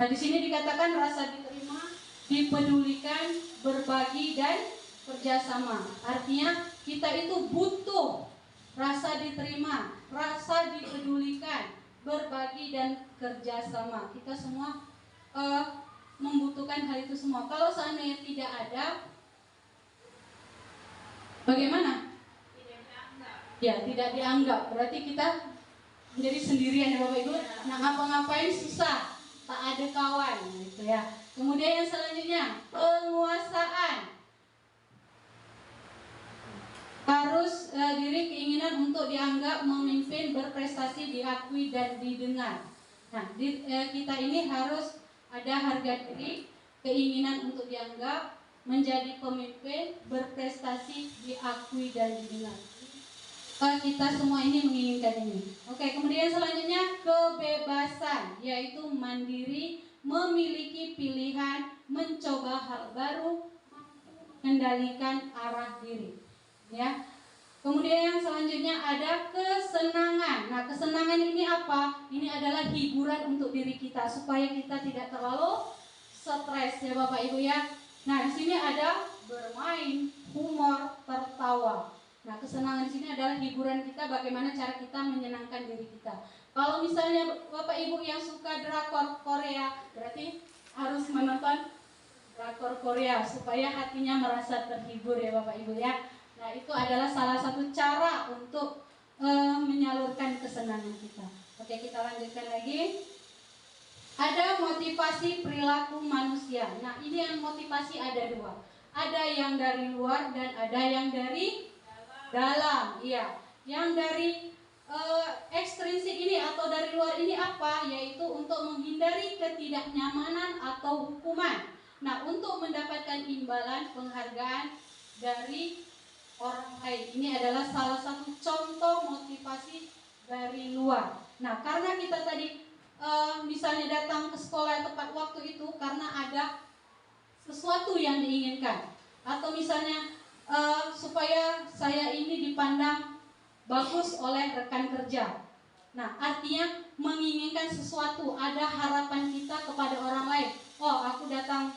[SPEAKER 1] Nah, di sini dikatakan rasa diterima, dipedulikan, berbagi dan kerjasama. Artinya kita itu butuh rasa diterima, rasa dipedulikan, berbagi dan kerjasama. Kita semua membutuhkan hal itu semua. Kalau seandainya tidak ada, Bagaimana? Ya, tidak dianggap. Berarti kita menjadi sendirian ya Bapak Ibu. Nah, ngapa-ngapain susah, tak ada kawan gitu ya. Kemudian yang selanjutnya, penguasaan. Harus diri keinginan untuk dianggap, memimpin, berprestasi, diakui dan didengar. Nah, kita ini harus ada harga diri, keinginan untuk dianggap, menjadi pemimpin, berprestasi, diakui dan didengar. Kita semua ini menginginkan ini. Oke, kemudian selanjutnya kebebasan, yaitu mandiri, memiliki pilihan, mencoba hal baru, mengendalikan arah diri. Ya. Kemudian yang selanjutnya ada kesenangan. Nah, kesenangan ini apa? Ini adalah hiburan untuk diri kita supaya kita tidak terlalu stres ya Bapak Ibu ya. Nah, di sini ada bermain, humor, tertawa. Nah, kesenangan di sini adalah hiburan kita, bagaimana cara kita menyenangkan diri kita. Kalau misalnya Bapak Ibu yang suka drakor Korea, berarti harus menonton drakor Korea supaya hatinya merasa terhibur ya Bapak Ibu ya. Nah, itu adalah salah satu cara untuk menyalurkan kesenangan kita. Oke, kita lanjutkan lagi. Ada motivasi perilaku manusia. Nah, ini yang motivasi ada dua. Ada yang dari luar dan ada yang dari dalam. Iya. Yang dari ekstrinsik ini atau dari luar ini apa? Yaitu untuk menghindari ketidaknyamanan atau hukuman. Nah, untuk mendapatkan imbalan penghargaan dari orang lain. Ini adalah salah satu contoh motivasi dari luar. Nah, karena kita tadi misalnya datang ke sekolah tepat waktu itu karena ada sesuatu yang diinginkan, atau misalnya supaya saya ini dipandang bagus oleh rekan kerja. Nah, artinya menginginkan sesuatu, ada harapan kita kepada orang lain. Oh, aku datang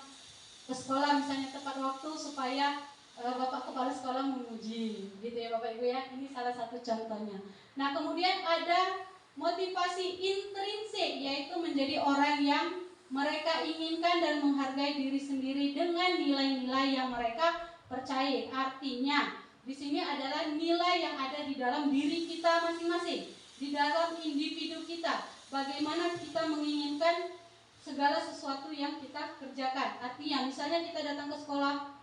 [SPEAKER 1] ke sekolah misalnya tepat waktu supaya Bapak Kepala Sekolah memuji, gitu ya Bapak Ibu ya. Ini salah satu contohnya. Nah, kemudian ada motivasi intrinsik, yaitu menjadi orang yang mereka inginkan dan menghargai diri sendiri dengan nilai-nilai yang mereka percaya. Artinya, di sini adalah nilai yang ada di dalam diri kita masing-masing, di dalam individu kita. Bagaimana kita menginginkan segala sesuatu yang kita kerjakan. Artinya, misalnya kita datang ke sekolah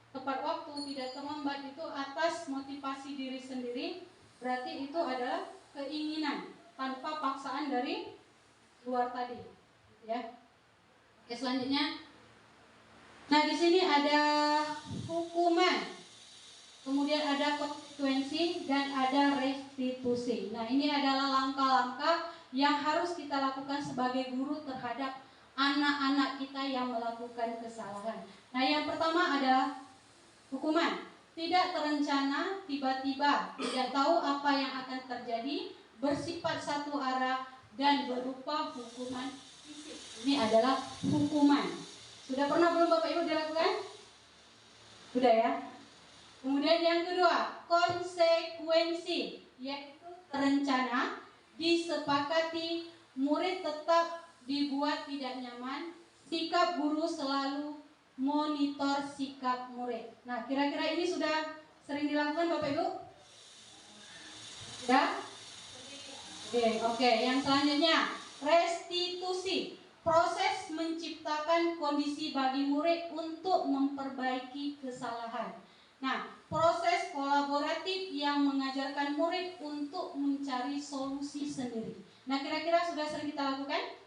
[SPEAKER 1] tepat waktu, tidak terlambat, itu atas motivasi diri sendiri, berarti itu adalah keinginan tanpa paksaan dari luar tadi, ya. Oke, selanjutnya. Nah, di sini ada hukuman, kemudian ada konsekuensi dan ada restitusi. Nah, ini adalah langkah-langkah yang harus kita lakukan sebagai guru terhadap anak-anak kita yang melakukan kesalahan. Nah, yang pertama adalah hukuman. Tidak terencana, tiba-tiba, tidak tahu apa yang akan terjadi, bersifat satu arah dan berupa hukuman fisik. Ini adalah hukuman. Sudah pernah belum Bapak Ibu dilakukan? Sudah ya. Kemudian yang kedua, konsekuensi, yaitu terencana, disepakati, murid tetap dibuat tidak nyaman, sikap guru selalu monitor sikap murid. Nah, kira-kira ini sudah sering dilakukan Bapak Ibu? Ya? Oke. Yang selanjutnya, restitusi. Proses menciptakan kondisi bagi murid untuk memperbaiki kesalahan. Nah, proses kolaboratif yang mengajarkan murid untuk mencari solusi sendiri. Nah, kira-kira sudah sering kita lakukan?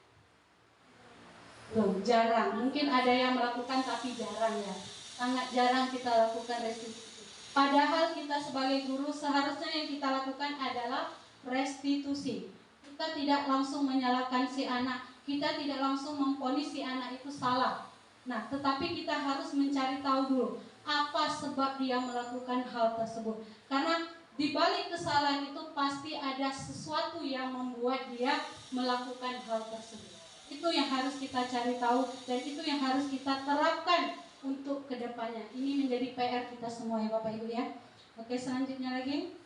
[SPEAKER 1] Belum, jarang. Mungkin ada yang melakukan tapi jarang ya. Sangat jarang kita lakukan restitusi. Padahal kita sebagai guru seharusnya yang kita lakukan adalah restitusi. Kita tidak langsung menyalahkan si anak, kita tidak langsung memvonis si anak itu salah. Nah, tetapi kita harus mencari tahu dulu apa sebab dia melakukan hal tersebut. Karena di balik kesalahan itu pasti ada sesuatu yang membuat dia melakukan hal tersebut. Itu yang harus kita cari tahu dan itu yang harus kita terapkan untuk kedepannya. Ini menjadi PR kita semua ya Bapak Ibu ya. Oke, selanjutnya lagi.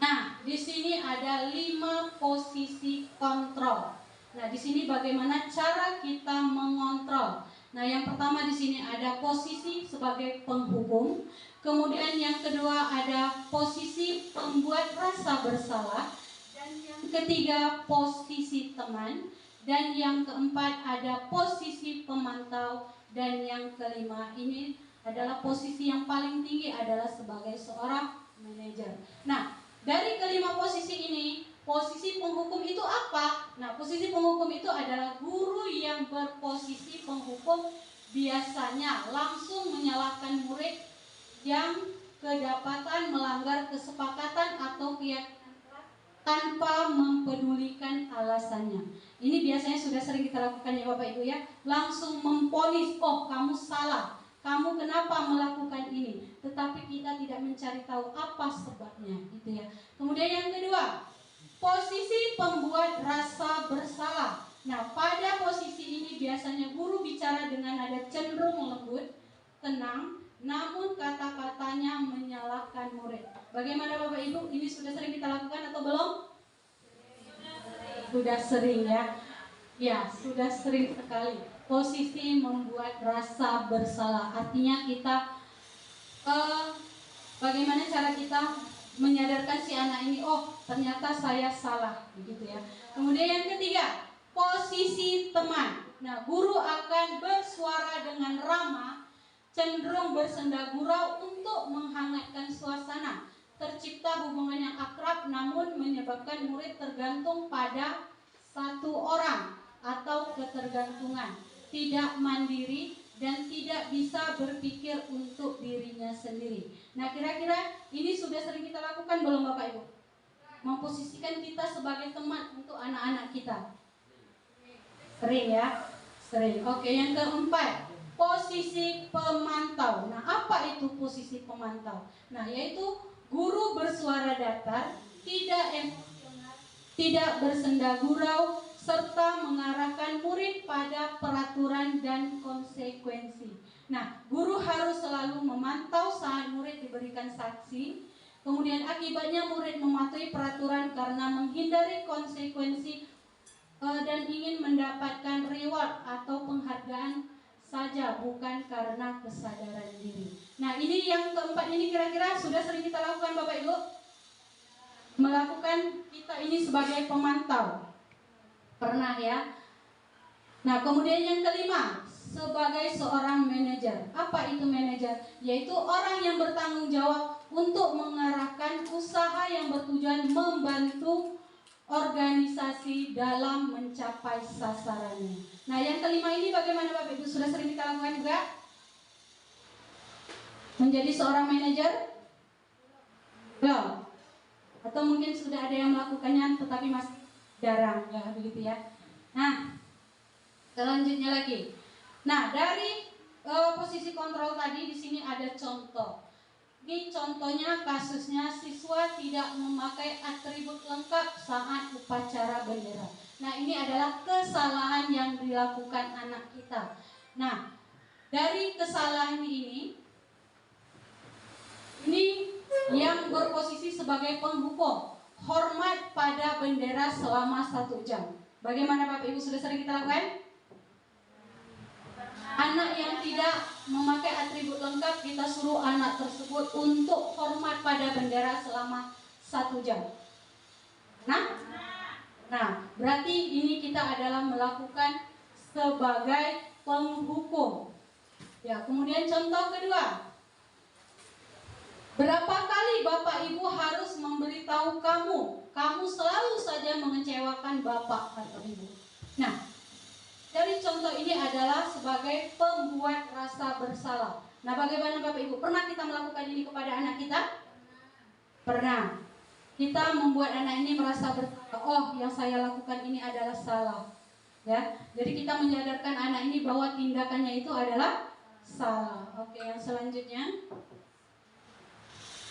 [SPEAKER 1] Nah, di sini ada 5 posisi kontrol. Nah, di sini bagaimana cara kita mengontrol. Nah, yang pertama di sini ada posisi sebagai penghukum, kemudian yang kedua ada posisi pembuat rasa bersalah, dan yang ketiga posisi teman, dan yang keempat ada posisi pemantau, dan yang kelima ini adalah posisi yang paling tinggi adalah sebagai seorang manajer. Nah, dari kelima posisi ini, posisi penghukum itu apa? Nah, posisi penghukum itu adalah guru yang berposisi penghukum, biasanya langsung menyalahkan murid yang kedapatan melanggar kesepakatan atau keyakinan tanpa mempedulikan alasannya. Ini biasanya sudah sering kita lakukan ya Bapak Ibu ya. Langsung memponis, oh kamu salah, kamu kenapa melakukan ini. Tetapi kita tidak mencari tahu apa sebabnya gitu ya. Kemudian yang kedua, posisi pembuat rasa bersalah. Nah, pada posisi ini biasanya guru bicara dengan nada cenderung lembut, tenang, namun kata-katanya menyalahkan murid. Bagaimana Bapak Ibu? Ini sudah sering kita lakukan atau belum? Sudah sering ya. Ya, sudah sering sekali. Posisi membuat rasa bersalah. Artinya kita bagaimana cara kita menyadarkan si anak ini, oh ternyata saya salah, begitu ya. Kemudian yang ketiga, posisi teman. Nah, guru akan bersuara dengan ramah, cenderung bersenda gurau untuk menghangatkan suasana. Tercipta hubungan yang akrab, namun menyebabkan murid tergantung pada satu orang atau ketergantungan, tidak mandiri dan tidak bisa berpikir untuk dirinya sendiri. Nah, kira-kira ini sudah sering kita lakukan belum Bapak Ibu? Memposisikan kita sebagai teman untuk anak-anak kita. Sering ya? Sering. Oke, yang keempat, posisi pemantau. Nah, apa itu posisi pemantau? Nah, yaitu guru bersuara datar, tidak emosional, tidak bersenda gurau, serta mengarahkan murid pada peraturan dan konsekuensi. Nah, guru harus selalu memantau saat murid diberikan saksi. Kemudian akibatnya murid mematuhi peraturan karena menghindari konsekuensi dan ingin mendapatkan reward atau penghargaan saja, bukan karena kesadaran diri. Nah, ini yang keempat ini kira-kira sudah sering kita lakukan Bapak Ibu? Melakukan kita ini sebagai pemantau. Pernah ya? Nah, kemudian yang kelima, sebagai seorang manajer. Apa itu manajer? Yaitu orang yang bertanggung jawab untuk mengarahkan usaha yang bertujuan membantu organisasi dalam mencapai sasarannya. Nah, yang kelima ini bagaimana Bapak Ibu? Sudah sering kita lakukan juga? Menjadi seorang manajer? Belum? Atau mungkin sudah ada yang melakukannya tetapi masih jarang ya, begitu ya. Nah, selanjutnya lagi. Nah, dari posisi kontrol tadi di sini ada contoh. Ini contohnya kasusnya siswa tidak memakai atribut lengkap saat upacara bendera. Nah, ini adalah kesalahan yang dilakukan anak kita. Nah, dari kesalahan ini yang berposisi sebagai penghukum, hormat pada bendera selama 1 jam. Bagaimana Bapak Ibu, sudah sering kita lakukan? Anak yang tidak memakai atribut lengkap, kita suruh anak tersebut untuk hormat pada bendera selama 1 jam. Nah, berarti ini kita adalah melakukan sebagai penghukum. Ya, kemudian contoh kedua. Berapa kali Bapak Ibu harus memberitahu kamu selalu saja mengecewakan Bapak atau Ibu. Nah, dari contoh ini adalah sebagai pembuat rasa bersalah. Nah, bagaimana Bapak Ibu? Pernah kita melakukan ini kepada anak kita? Pernah. Kita membuat anak ini merasa bersalah. Oh, yang saya lakukan ini adalah salah. Ya, jadi kita menyadarkan anak ini bahwa tindakannya itu adalah salah. Oke, yang selanjutnya.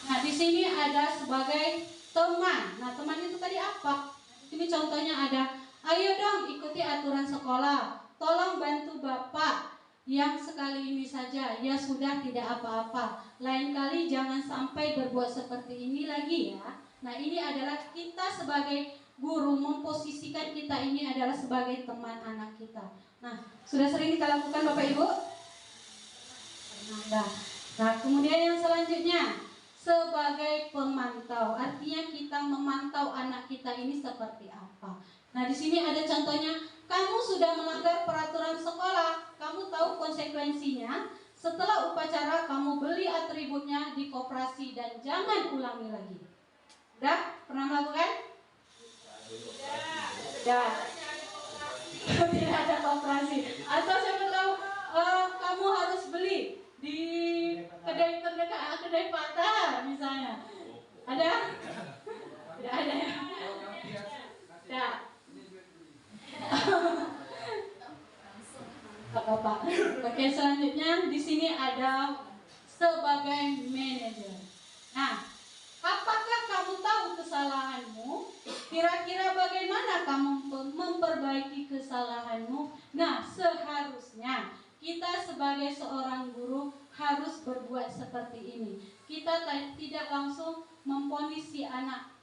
[SPEAKER 1] Nah, di sini ada sebagai teman. Nah, teman itu tadi apa? Ini contohnya ada, ayo dong ikuti aturan sekolah. Tolong bantu Bapak yang sekali ini saja. Ya sudah, tidak apa-apa. Lain kali jangan sampai berbuat seperti ini lagi ya. Nah, ini adalah kita sebagai guru memposisikan kita ini adalah sebagai teman anak kita. Nah, sudah sering kita lakukan Bapak Ibu? Pernah. Nah, kemudian yang selanjutnya sebagai pemantau, artinya kita memantau anak kita ini seperti apa. Nah, di sini ada contohnya, kamu sudah melanggar peraturan sekolah, kamu tahu konsekuensinya. Setelah upacara kamu beli atributnya di koperasi dan jangan ulangi lagi. Udah? Pernah melakukan? Sudah. Tidak ada koperasi. Atau siapa tahu kamu harus beli di kedai terdekat, kedai patah misalnya. Ada? Tidak ada ya? Tidak. Bapak. Oke, selanjutnya di sini ada sebagai manajer. Nah, apakah kamu tahu kesalahanmu? Kira-kira bagaimana kamu memperbaiki kesalahanmu? Nah, seharusnya kita sebagai seorang guru harus berbuat seperti ini. Kita tidak langsung memvonis si anak,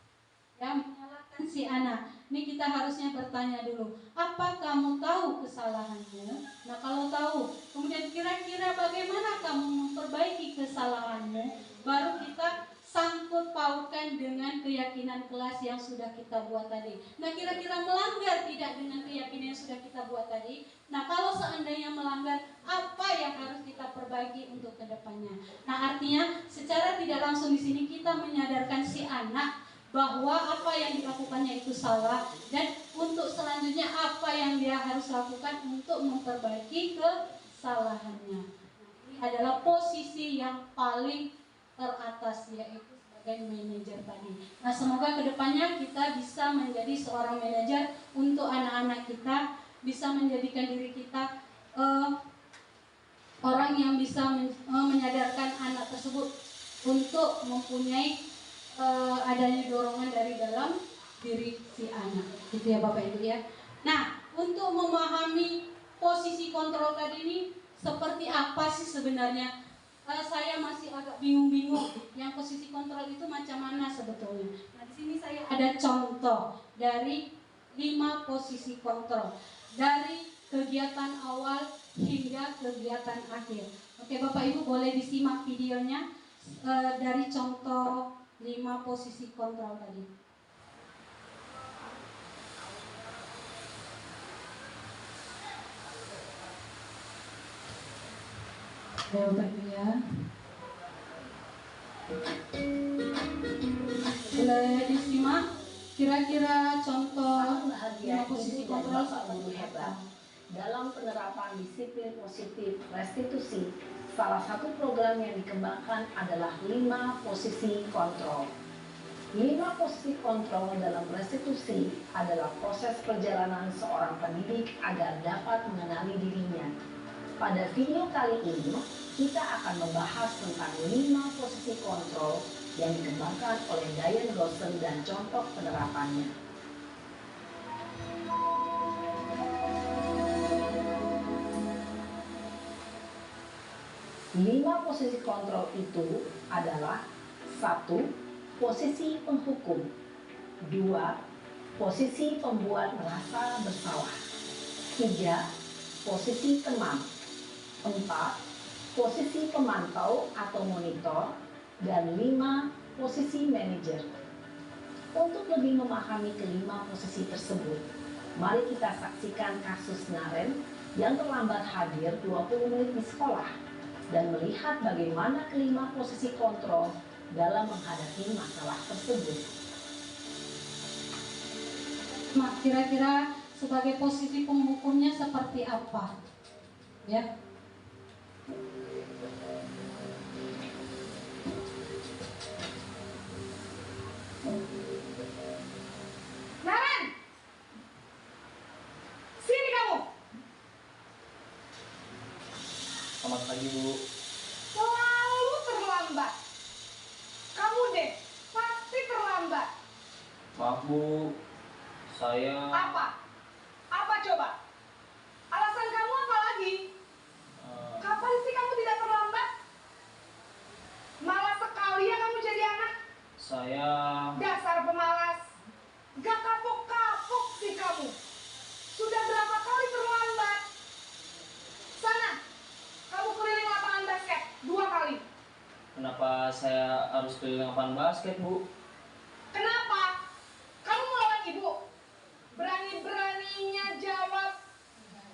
[SPEAKER 1] ya, menyalahkan si anak. Ini kita harusnya bertanya dulu, apa kamu tahu kesalahanmu? Nah, kalau tahu, kemudian kira-kira bagaimana kamu memperbaiki kesalahanmu? Baru kita sangkut pautkan dengan keyakinan kelas yang sudah kita buat tadi. Nah, kira-kira melanggar tidak dengan keyakinan yang sudah kita buat tadi? Nah, kalau seandainya melanggar, apa yang harus kita perbaiki untuk kedepannya? Nah, artinya secara tidak langsung di sini kita menyadarkan si anak bahwa apa yang dilakukannya itu salah, dan untuk selanjutnya apa yang dia harus lakukan untuk memperbaiki kesalahannya. Ini adalah posisi yang paling teratas, yaitu sebagai manajer tadi. Nah, semoga kedepannya kita bisa menjadi seorang manajer untuk anak-anak kita, bisa menjadikan diri kita orang yang bisa menyadarkan anak tersebut untuk mempunyai adanya dorongan dari dalam diri si anak, gitu ya Bapak Ibu ya. Nah, untuk memahami posisi kontrol tadi ini seperti apa sih sebenarnya? Saya masih agak bingung-bingung. Yang posisi kontrol itu macam mana sebetulnya? Nah, di sini saya ada contoh dari 5 posisi kontrol dari kegiatan awal hingga kegiatan akhir. Oke, Bapak Ibu boleh disimak videonya dari contoh 5 posisi kontrol tadi. Ya, Bapak Ibu ya. Boleh disimak kira-kira contoh 5 posisi kontrol seperti apa?
[SPEAKER 5] Dalam penerapan disiplin positif restitusi, salah satu program yang dikembangkan adalah 5 posisi kontrol. 5 posisi kontrol dalam restitusi adalah proses perjalanan seorang pendidik agar dapat mengenali dirinya. Pada video kali ini, kita akan membahas tentang 5 posisi kontrol yang dikembangkan oleh Diane Lawson dan contoh penerapannya. Lima posisi kontrol itu adalah 1. Posisi penghukum. 2. Posisi pembuat merasa bersalah. 3. Posisi teman. 4. Posisi pemantau atau monitor. Dan 5. Posisi manajer. Untuk lebih memahami kelima posisi tersebut, mari kita saksikan kasus Naren yang terlambat hadir 20 menit di sekolah dan melihat bagaimana kelima posisi kontrol dalam menghadapi masalah tersebut.
[SPEAKER 1] Kira-kira sebagai posisi penghukumnya seperti apa? Ya.
[SPEAKER 4] Naren, sini kamu.
[SPEAKER 3] Selamat pagi, Bu.
[SPEAKER 4] Selalu terlambat. Kamu deh, pasti terlambat.
[SPEAKER 3] Maaf, Bu. Saya
[SPEAKER 4] Apa? Apa coba? Alasan kamu apa lagi? Kapan sih kamu tidak terlambat? Malas sekali ya kamu jadi anak.
[SPEAKER 3] saya
[SPEAKER 4] Dasar pemalas. Gak kapok-kapok sih kamu. Sudah berapa kali terlambat?
[SPEAKER 3] kenapa saya harus keliling lapangan basket, Bu?
[SPEAKER 6] Kenapa? Kamu melawan ibu? Berani-beraninya jawab.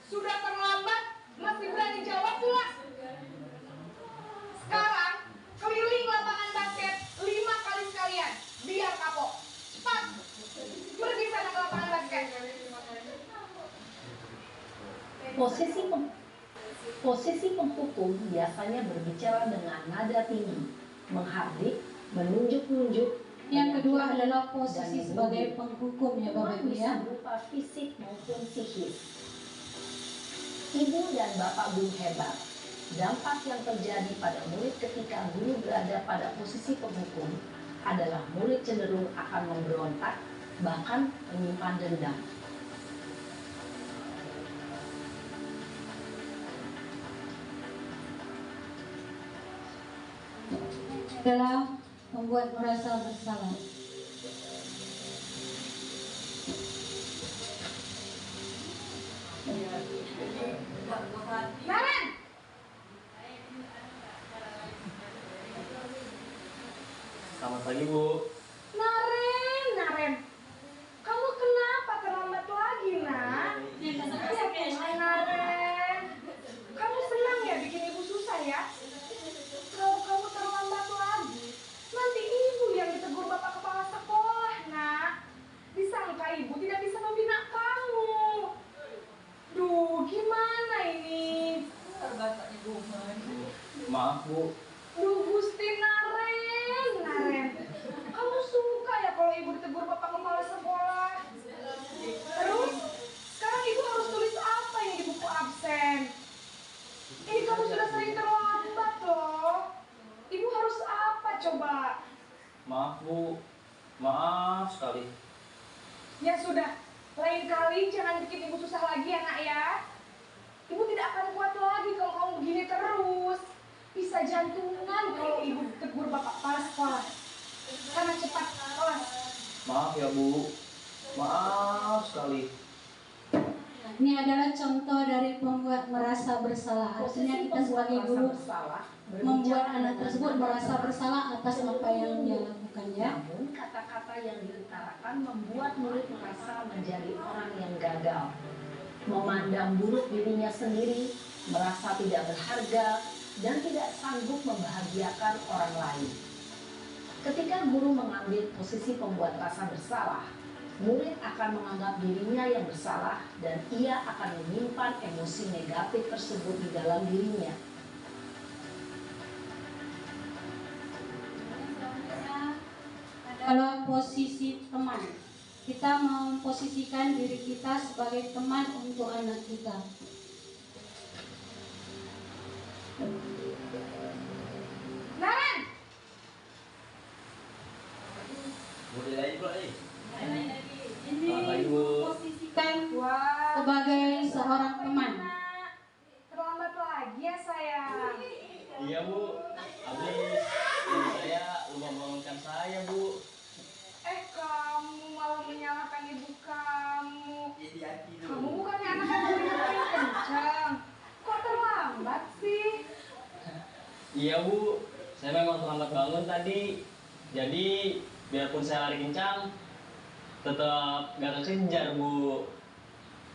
[SPEAKER 6] Sudah terlambat, masih berani jawab pula. Sekarang, keliling lapangan basket 5 kali sekalian. Biar kapok. Cepat. Pergi sana ke lapangan basket.
[SPEAKER 5] Posisi penghukum biasanya berbicara dengan nada tinggi, menghardik, menunjuk-nunjuk.
[SPEAKER 1] Yang kedua adalah posisi sebagai penghukum ya Bapak Ibu ya.
[SPEAKER 5] Bisa berupa fisik maupun psikis. Ibu dan Bapak guru hebat. Dampak yang terjadi pada murid ketika guru berada pada posisi penghukum adalah murid cenderung akan memberontak, bahkan menyimpan dendam.
[SPEAKER 1] Adalah membuat merasa bersalah.
[SPEAKER 6] Naren!
[SPEAKER 3] Selamat pagi, Bu.
[SPEAKER 6] Naren. Kamu kenapa terlambat lagi, nak? Naren. Kamu senang ya bikin ibu susah ya? Kalau kamu terlambat lagi, nanti ibu yang ditegur bapak kepala sekolah, nak. Disangka ibu tidak bisa membina kamu. Duh, gimana ini?
[SPEAKER 3] Maaf, Bu.
[SPEAKER 6] Duh, Gusti Naren. Kamu suka ya kalau ibu ditegur bapak kepala sekolah? Terus, sekarang ibu harus tulis apa yang di buku absen? Ini kamu sudah sering terlambat loh. Ibu harus apa coba?
[SPEAKER 3] Maaf, Bu. Maaf sekali.
[SPEAKER 6] Ya sudah, lain kali jangan bikin ibu susah lagi ya nak ya. Ibu tidak akan kuat lagi kalau kamu begini terus. Bisa jantungan kalau ibu tegur bapak kepala sekolah. Karena cepat kelas.
[SPEAKER 3] Maaf ya, Bu. Maaf sekali.
[SPEAKER 1] Ini adalah contoh dari pembuat merasa bersalah. Artinya kita sebagai guru membuat anak tersebut merasa bersalah atas apa yang dia lakukan ya.
[SPEAKER 5] Namun kata-kata yang diutarakan membuat murid merasa menjadi orang yang gagal, memandang buruk dirinya sendiri, merasa tidak berharga, dan tidak sanggup membahagiakan orang lain. Ketika guru mengambil posisi pembuat rasa bersalah, murid akan menganggap dirinya yang bersalah dan ia akan menyimpan emosi negatif tersebut di dalam dirinya.
[SPEAKER 1] Adalah posisi teman. Kita memposisikan diri kita sebagai teman untuk anak kita.
[SPEAKER 6] Naren!
[SPEAKER 3] Boleh lagi pula nih.
[SPEAKER 1] Ini
[SPEAKER 3] Selamat pagi, Bu.
[SPEAKER 1] memposisikan
[SPEAKER 6] Wah,
[SPEAKER 1] sebagai seorang teman.
[SPEAKER 6] terlambat lagi ya sayang.
[SPEAKER 3] Iya, Bu. Habis ibu saya lupa membangunkan saya, Bu.
[SPEAKER 6] Kamu malah menyalahkan ibu kamu. Kamu bukannya anak yang paling kencang. Kok terlambat sih?
[SPEAKER 3] Iya, Bu. Saya memang terlambat bangun tadi. Jadi, biarpun saya lari kencang, tetap gak kekejar, Bu.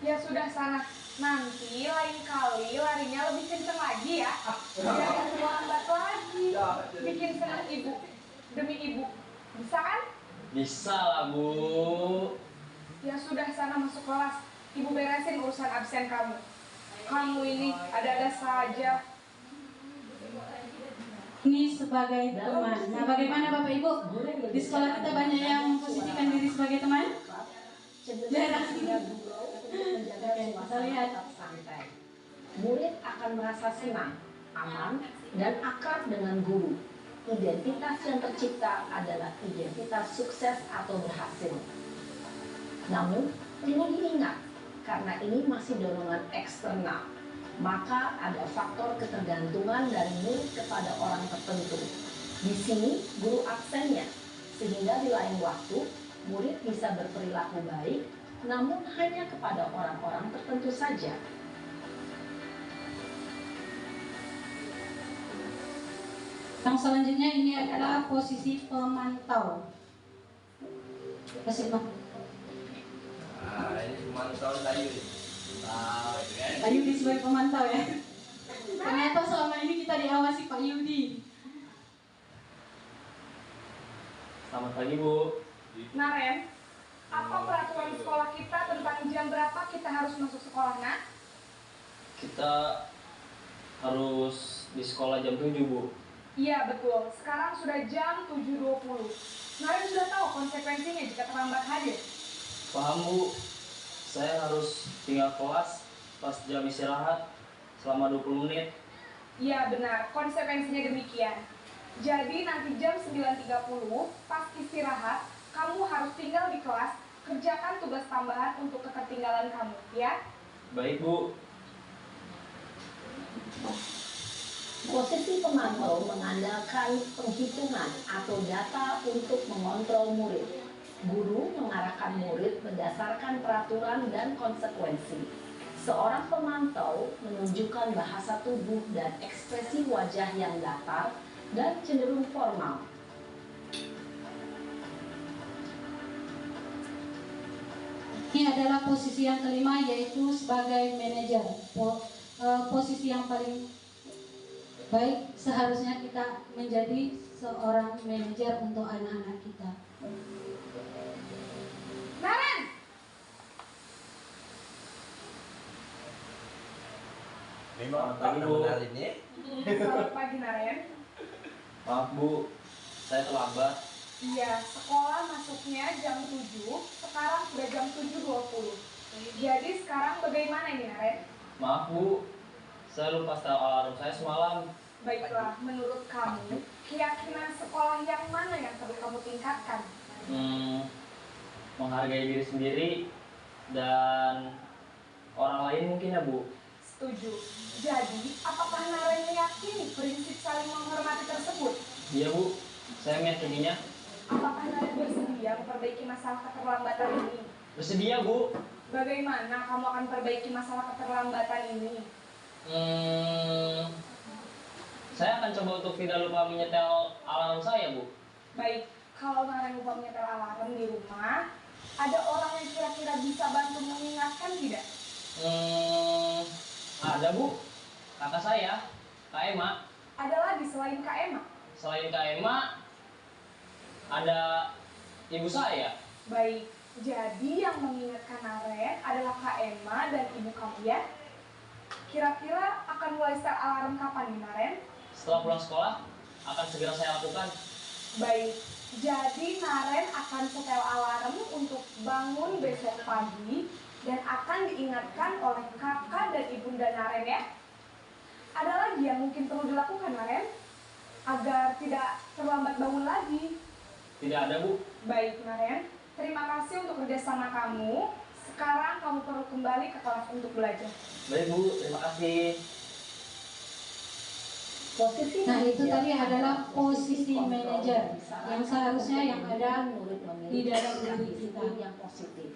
[SPEAKER 6] Ya sudah sana. Nanti lain kali larinya lebih kencang lagi ya. Biar gak terlambat lagi. Bikin senang ibu. Demi ibu. Bisa kan?
[SPEAKER 3] Bisa lah, Bu.
[SPEAKER 6] Ya sudah sana masuk kelas. Ibu beresin urusan absen kamu. Kamu ini ada-ada saja.
[SPEAKER 1] Ini sebagai teman. Nah, bagaimana Bapak Ibu? Di sekolah kita banyak yang memposisikan diri sebagai teman? Jarang.
[SPEAKER 5] Kita lihat santai. Murid akan merasa senang, aman, dan akrab dengan guru. Identitas yang tercipta adalah identitas sukses atau berhasil. Namun, perlu diingat, karena ini masih dorongan eksternal, maka ada faktor ketergantungan dari murid kepada orang tertentu. Di sini, guru absennya, sehingga di lain waktu, murid bisa berperilaku baik, namun hanya kepada orang-orang tertentu saja.
[SPEAKER 1] Yang selanjutnya ini adalah posisi pemantau. Kasih Pak.
[SPEAKER 7] Nah, ini pemantau Ayu. Nah, itu kan.
[SPEAKER 1] Pak Yudi sebagai pemantau ya. Ternyata selama ini kita diawasi Pak Yudi.
[SPEAKER 3] Selamat pagi Bu.
[SPEAKER 6] Naren, apa peraturan sekolah kita tentang jam berapa kita harus masuk sekolah, nak?
[SPEAKER 3] Kita harus di sekolah jam 7 Bu.
[SPEAKER 6] Iya betul, sekarang sudah jam 7.20. Naren sudah tahu konsekuensinya jika terlambat hadir.
[SPEAKER 3] Paham Bu, saya harus tinggal kelas pas jam istirahat selama 20 menit.
[SPEAKER 6] Iya benar, konsekuensinya demikian. Jadi nanti jam 9.30 pas istirahat, kamu harus tinggal di kelas, kerjakan tugas tambahan untuk ketertinggalan kamu, ya?
[SPEAKER 3] Baik Bu.
[SPEAKER 5] Posisi pemantau mengandalkan penghitungan atau data untuk mengontrol murid. Guru mengarahkan murid berdasarkan peraturan dan konsekuensi. Seorang pemantau menunjukkan bahasa tubuh dan ekspresi wajah yang datar dan cenderung formal.
[SPEAKER 1] Ini adalah posisi yang kelima, yaitu sebagai manajer. Posisi yang paling baik seharusnya kita menjadi seorang manajer untuk anak-anak kita.
[SPEAKER 6] Naren!
[SPEAKER 7] Memang
[SPEAKER 3] Pagi, Bu.
[SPEAKER 7] benar ini.
[SPEAKER 6] Selamat pagi, Naren.
[SPEAKER 3] Maaf Bu, saya terlambat.
[SPEAKER 6] Iya, sekolah masuknya jam 7, sekarang sudah jam 7.20. Jadi sekarang bagaimana ini, Naren?
[SPEAKER 3] Maaf Bu, saya lupa setel alarm saya semalam.
[SPEAKER 6] Baiklah, menurut kamu, keyakinan sekolah yang mana yang perlu kamu tingkatkan?
[SPEAKER 3] Menghargai diri sendiri dan orang lain mungkin ya Bu.
[SPEAKER 6] Setuju. Jadi, apakah Naren meyakini prinsip saling menghormati tersebut?
[SPEAKER 3] Iya Bu, saya meyakininya.
[SPEAKER 6] Apakah Naren bersedia memperbaiki masalah keterlambatan ini?
[SPEAKER 3] Bersedia Bu.
[SPEAKER 6] Bagaimana kamu akan perbaiki masalah keterlambatan ini?
[SPEAKER 3] Saya akan coba untuk tidak lupa menyetel alarm saya Bu.
[SPEAKER 6] Baik, kalau Naren lupa menyetel alarm di rumah, ada orang yang kira-kira bisa bantu mengingatkan tidak?
[SPEAKER 3] Ada Bu, kakak saya, Kak Ema.
[SPEAKER 6] Ada lagi selain Kak Emma?
[SPEAKER 3] Selain Kak Ema, ada ibu saya.
[SPEAKER 6] Baik, jadi yang mengingatkan Naren adalah Kak Emma dan ibu kamu ya? Kira-kira akan mulai start alarm kapan nih Naren?
[SPEAKER 3] Setelah pulang sekolah, akan segera saya lakukan.
[SPEAKER 6] Baik, jadi Naren akan setel alarm untuk bangun besok pagi dan akan diingatkan oleh kakak dan ibunda Naren ya. Ada lagi yang mungkin perlu dilakukan Naren agar tidak terlambat bangun lagi.
[SPEAKER 3] Tidak ada Bu.
[SPEAKER 6] Baik Naren, terima kasih untuk kerjasama kamu. Sekarang kamu perlu kembali ke kelas untuk belajar.
[SPEAKER 3] Baik Bu, terima kasih.
[SPEAKER 5] Posisi
[SPEAKER 1] Nah, itu
[SPEAKER 5] manajer
[SPEAKER 1] tadi adalah posisi
[SPEAKER 5] kontrol
[SPEAKER 1] manajer
[SPEAKER 5] bisa
[SPEAKER 1] yang seharusnya yang ada
[SPEAKER 5] murid
[SPEAKER 1] di dalam
[SPEAKER 5] memiliki
[SPEAKER 1] diri kita.
[SPEAKER 5] disiplin yang positif,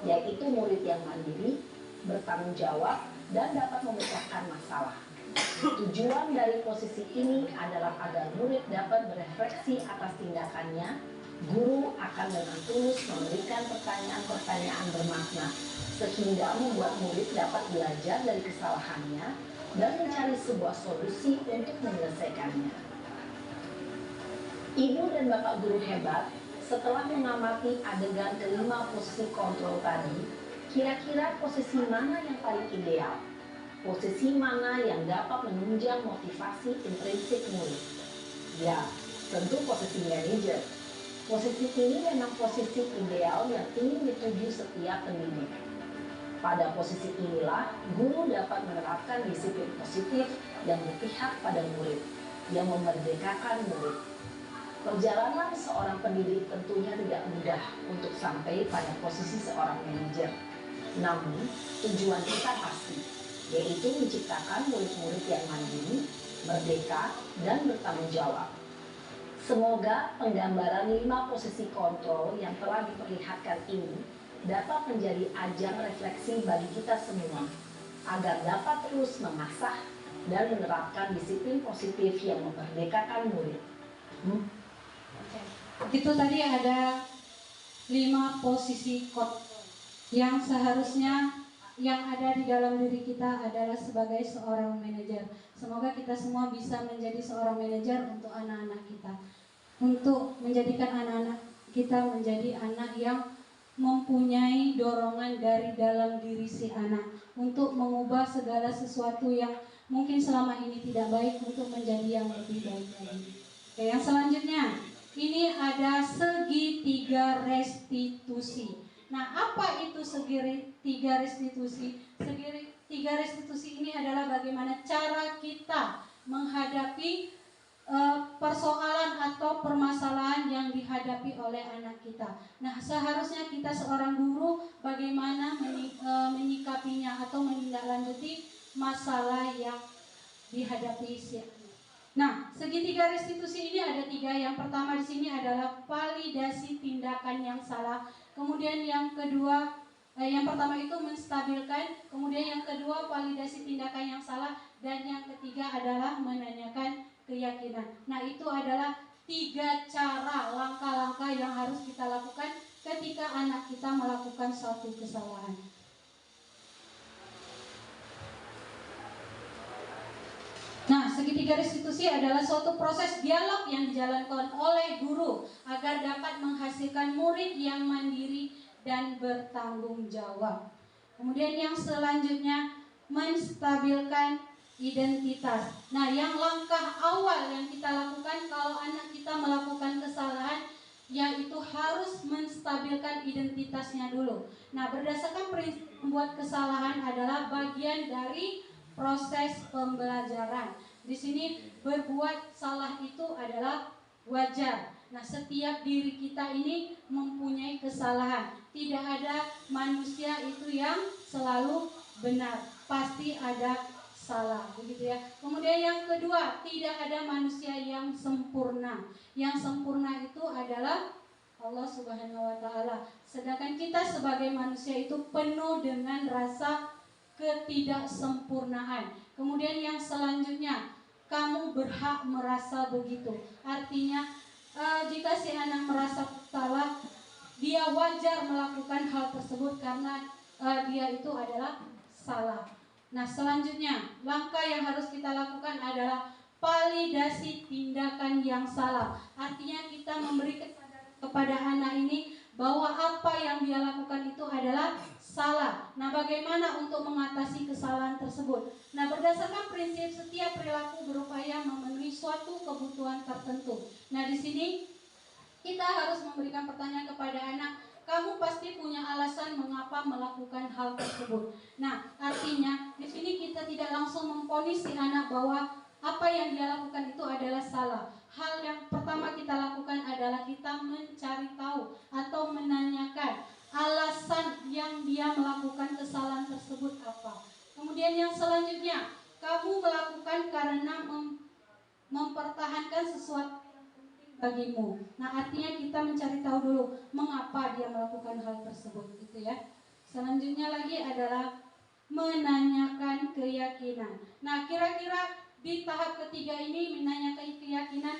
[SPEAKER 5] yaitu murid yang mandiri, bertanggung jawab, dan dapat memecahkan masalah. Tujuan dari posisi ini adalah agar murid dapat berefleksi atas tindakannya. Guru akan dengan tulus memberikan pertanyaan-pertanyaan bermakna sehingga membuat murid dapat belajar dari kesalahannya dan mencari sebuah solusi untuk menyelesaikannya. Ibu dan bapak guru hebat, setelah mengamati adegan kelima posisi kontrol tadi, kira-kira posisi mana yang paling ideal? Posisi mana yang dapat menunjang motivasi intrinsik murid? Ya, tentu posisi manajer. Posisi ini memang posisi ideal yang ingin dituju setiap pendidik. Pada posisi inilah, guru dapat menerapkan disiplin positif yang berpihak pada murid, yang memerdekakan murid. Perjalanan seorang pendidik tentunya tidak mudah untuk sampai pada posisi seorang manajer. Namun, tujuan kita pasti, yaitu menciptakan murid-murid yang mandiri, merdeka, dan bertanggung jawab. Semoga penggambaran 5 posisi kontrol yang telah diperlihatkan ini dapat menjadi ajang refleksi bagi kita semua, agar dapat terus mengasah, dan menerapkan disiplin positif yang memerdekakan murid.
[SPEAKER 1] Itu tadi ada 5 posisi kontrol yang seharusnya yang ada di dalam diri kita adalah sebagai seorang manajer. Semoga kita semua bisa menjadi seorang manajer untuk anak-anak kita, untuk menjadikan anak-anak kita menjadi anak yang mempunyai dorongan dari dalam diri si anak untuk mengubah segala sesuatu yang mungkin selama ini tidak baik untuk menjadi yang lebih baik lagi. Oke, yang selanjutnya ini ada segitiga restitusi. Nah, apa itu segitiga restitusi? Segitiga restitusi ini adalah bagaimana cara kita menghadapi persoalan atau permasalahan yang dihadapi oleh anak kita. Nah, seharusnya kita seorang guru bagaimana menyikapinya atau menindaklanjuti masalah yang dihadapi si anak. Nah, segitiga restitusi ini ada 3. Yang pertama di sini adalah validasi tindakan yang salah. Kemudian yang kedua, yang pertama itu menstabilkan. Kemudian yang kedua validasi tindakan yang salah. Dan yang ketiga adalah menanyakan keyakinan. Nah, itu adalah 3 cara langkah-langkah yang harus kita lakukan ketika anak kita melakukan suatu kesalahan. Nah, segitiga restitusi adalah suatu proses dialog yang dijalankan oleh guru agar dapat menghasilkan murid yang mandiri dan bertanggung jawab. Kemudian yang selanjutnya menstabilkan identitas. Nah, yang langkah awal yang kita lakukan kalau anak kita melakukan kesalahan yaitu harus menstabilkan identitasnya dulu. Nah, berdasarkan prinsip membuat kesalahan adalah bagian dari proses pembelajaran. Di sini berbuat salah itu adalah wajar. Nah, setiap diri kita ini mempunyai kesalahan. Tidak ada manusia itu yang selalu benar. Pasti ada salah, begitu ya. Kemudian yang kedua, tidak ada manusia yang sempurna. Yang sempurna itu adalah Allah Subhanahu wa taala. Sedangkan kita sebagai manusia itu penuh dengan rasa ketidaksempurnaan. Kemudian yang selanjutnya, kamu berhak merasa begitu. Artinya jika si anak merasa salah, dia wajar melakukan hal tersebut karena dia itu adalah salah. Nah, selanjutnya langkah yang harus kita lakukan adalah validasi tindakan yang salah. Artinya kita memberi kesadaran kepada anak ini bahwa apa yang dia lakukan itu adalah salah. Nah, bagaimana untuk mengatasi kesalahan tersebut? Nah, berdasarkan prinsip setiap perilaku berupaya memenuhi suatu kebutuhan tertentu. Nah, di sini kita harus memberikan pertanyaan kepada anak, kamu pasti punya alasan mengapa melakukan hal tersebut. Nah, artinya di sini kita tidak langsung memvonis si anak bahwa apa yang dia lakukan itu adalah salah. Hal yang pertama kita lakukan adalah kita mencari tahu atau menanyakan alasan yang dia melakukan kesalahan tersebut apa. Kemudian yang selanjutnya, kamu melakukan karena mempertahankan sesuatu yang penting bagimu. Nah, artinya kita mencari tahu dulu mengapa dia melakukan hal tersebut, gitu ya. Selanjutnya lagi adalah menanyakan keyakinan. Nah, kira-kira di tahap ketiga ini menanyakan keyakinan,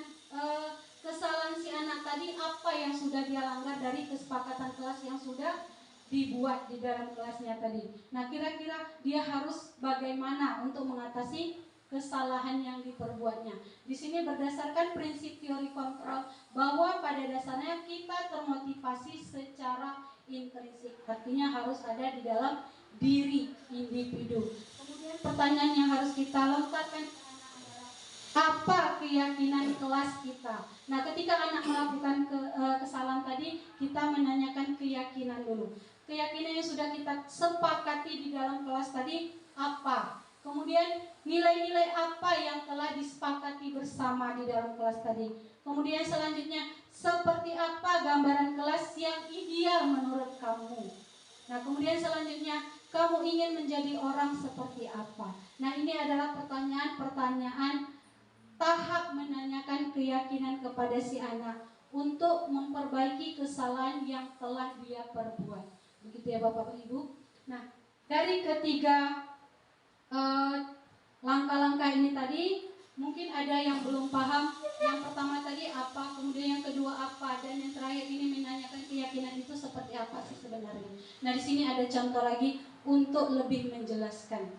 [SPEAKER 1] kesalahan si anak tadi apa yang sudah dia langgar dari kesepakatan kelas yang sudah dibuat di dalam kelasnya tadi. Nah, kira-kira dia harus bagaimana untuk mengatasi kesalahan yang diperbuatnya. Di sini berdasarkan prinsip teori kontrol bahwa pada dasarnya kita termotivasi secara intrinsik. Artinya harus ada di dalam diri individu. Kemudian pertanyaan yang harus kita lontarkan, apa keyakinan kelas kita? Nah, ketika anak melakukan kesalahan tadi, kita menanyakan keyakinan dulu. Keyakinan yang sudah kita sepakati di dalam kelas tadi apa? Kemudian nilai-nilai apa yang telah disepakati bersama di dalam kelas tadi? Kemudian selanjutnya, seperti apa gambaran kelas yang ideal menurut kamu? Nah, kemudian selanjutnya, kamu ingin menjadi orang seperti apa? Nah, ini adalah pertanyaan-pertanyaan tahap menanyakan keyakinan kepada si anak untuk memperbaiki kesalahan yang telah dia perbuat. Begitu ya Bapak Ibu. Nah, dari ketiga langkah-langkah ini tadi mungkin ada yang belum paham. Yang pertama tadi apa, kemudian yang kedua apa, dan yang terakhir ini menanyakan keyakinan itu seperti apa sih sebenarnya. Nah, di sini ada contoh lagi untuk lebih menjelaskan.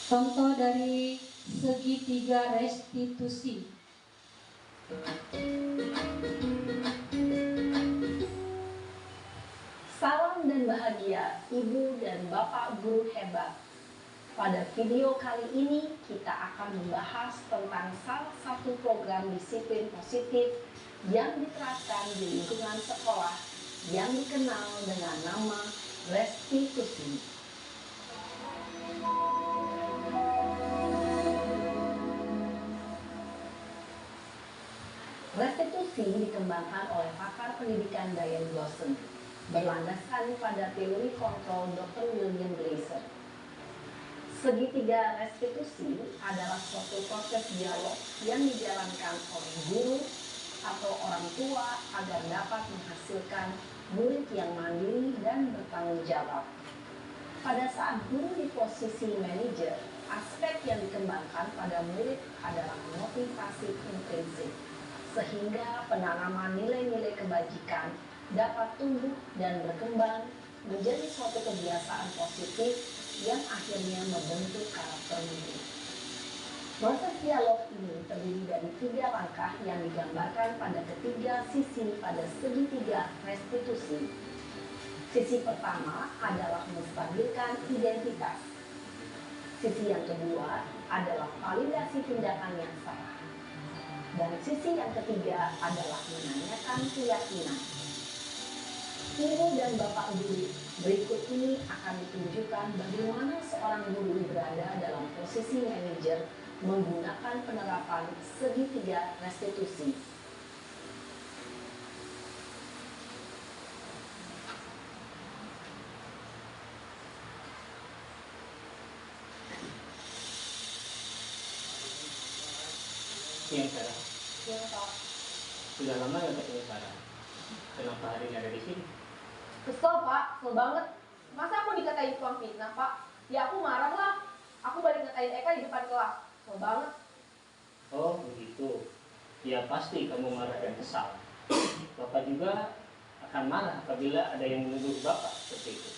[SPEAKER 1] Contoh dari segitiga restitusi.
[SPEAKER 5] Salam dan bahagia Ibu dan Bapak guru hebat. Pada video kali ini kita akan membahas tentang salah satu program disiplin positif yang diterapkan di lingkungan sekolah yang dikenal dengan nama restitusi. Restitusi dikembangkan oleh pakar pendidikan Diane Glosson, berlandaskan pada teori kontrol Dr. William Glasser. Segitiga restitusi adalah suatu proses dialog yang dijalankan oleh guru atau orang tua agar dapat menghasilkan murid yang mandiri dan bertanggung jawab. Pada saat guru di posisi manajer, aspek yang dikembangkan pada murid adalah motivasi intrinsik, sehingga penanaman nilai-nilai kebajikan dapat tumbuh dan berkembang menjadi suatu kebiasaan positif yang akhirnya membentuk karakter murid. Proses dialog ini terdiri dari 3 langkah yang digambarkan pada ketiga sisi pada segitiga restitusi. Sisi pertama adalah menstabilkan identitas. Sisi yang kedua adalah validasi tindakan yang salah. Dan sisi yang ketiga adalah menanyakan keyakinan. Ibu dan Bapak guru, berikut ini akan ditunjukkan bagaimana seorang guru berada dalam posisi manajer menggunakan penerapan segitiga restitusi.
[SPEAKER 3] Yang Sarah,
[SPEAKER 6] Iya Pak.
[SPEAKER 3] sudah lama nggak ketemu Sarah? Kenapa hari ini ada di sini?
[SPEAKER 6] Kesel Pak, kesel banget. Masa aku dikatain tukang fitnah Pak? Ya aku marah lah. Aku balik ngatain Eka di depan kelas. Kesel banget.
[SPEAKER 3] Oh begitu. Ya pasti kamu marah dan kesal. Bapak juga akan marah apabila ada yang menuduh Bapak seperti itu.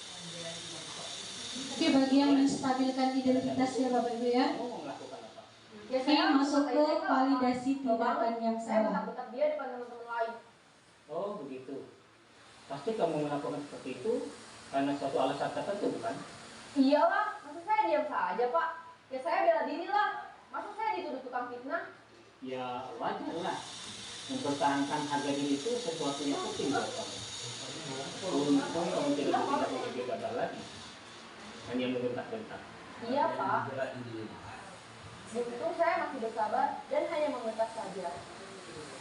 [SPEAKER 1] Tapi bagian menstabilkan identitas ya Bapak Ibu ya.
[SPEAKER 3] Kamu mau melakukan apa?
[SPEAKER 6] Ya
[SPEAKER 1] Ini masuk ke
[SPEAKER 6] ngatain Eka, Pak.
[SPEAKER 1] validasi
[SPEAKER 6] Kesel banget.
[SPEAKER 1] tindakan yang
[SPEAKER 6] Saya
[SPEAKER 1] salah.
[SPEAKER 6] bentak-bentak dia depan teman-teman lain.
[SPEAKER 3] Oh begitu. Pasti kamu melakukan seperti itu karena suatu alasan tertentu, bukan?
[SPEAKER 6] Iyalah, masa saya diam saja Pak? Ya saya bela diri lah. Masa saya dituduh tukang fitnah?
[SPEAKER 3] Ya wajar lah. Mempertahankan harga diri itu sesuatu yang penting buat kamu. Untung kamu tidak bertindak gegabah lagi. Hanya membentak-bentak.
[SPEAKER 6] Iya Pak.
[SPEAKER 7] Bela diri.
[SPEAKER 6] Untung saya masih bersabar dan hanya membentak saja.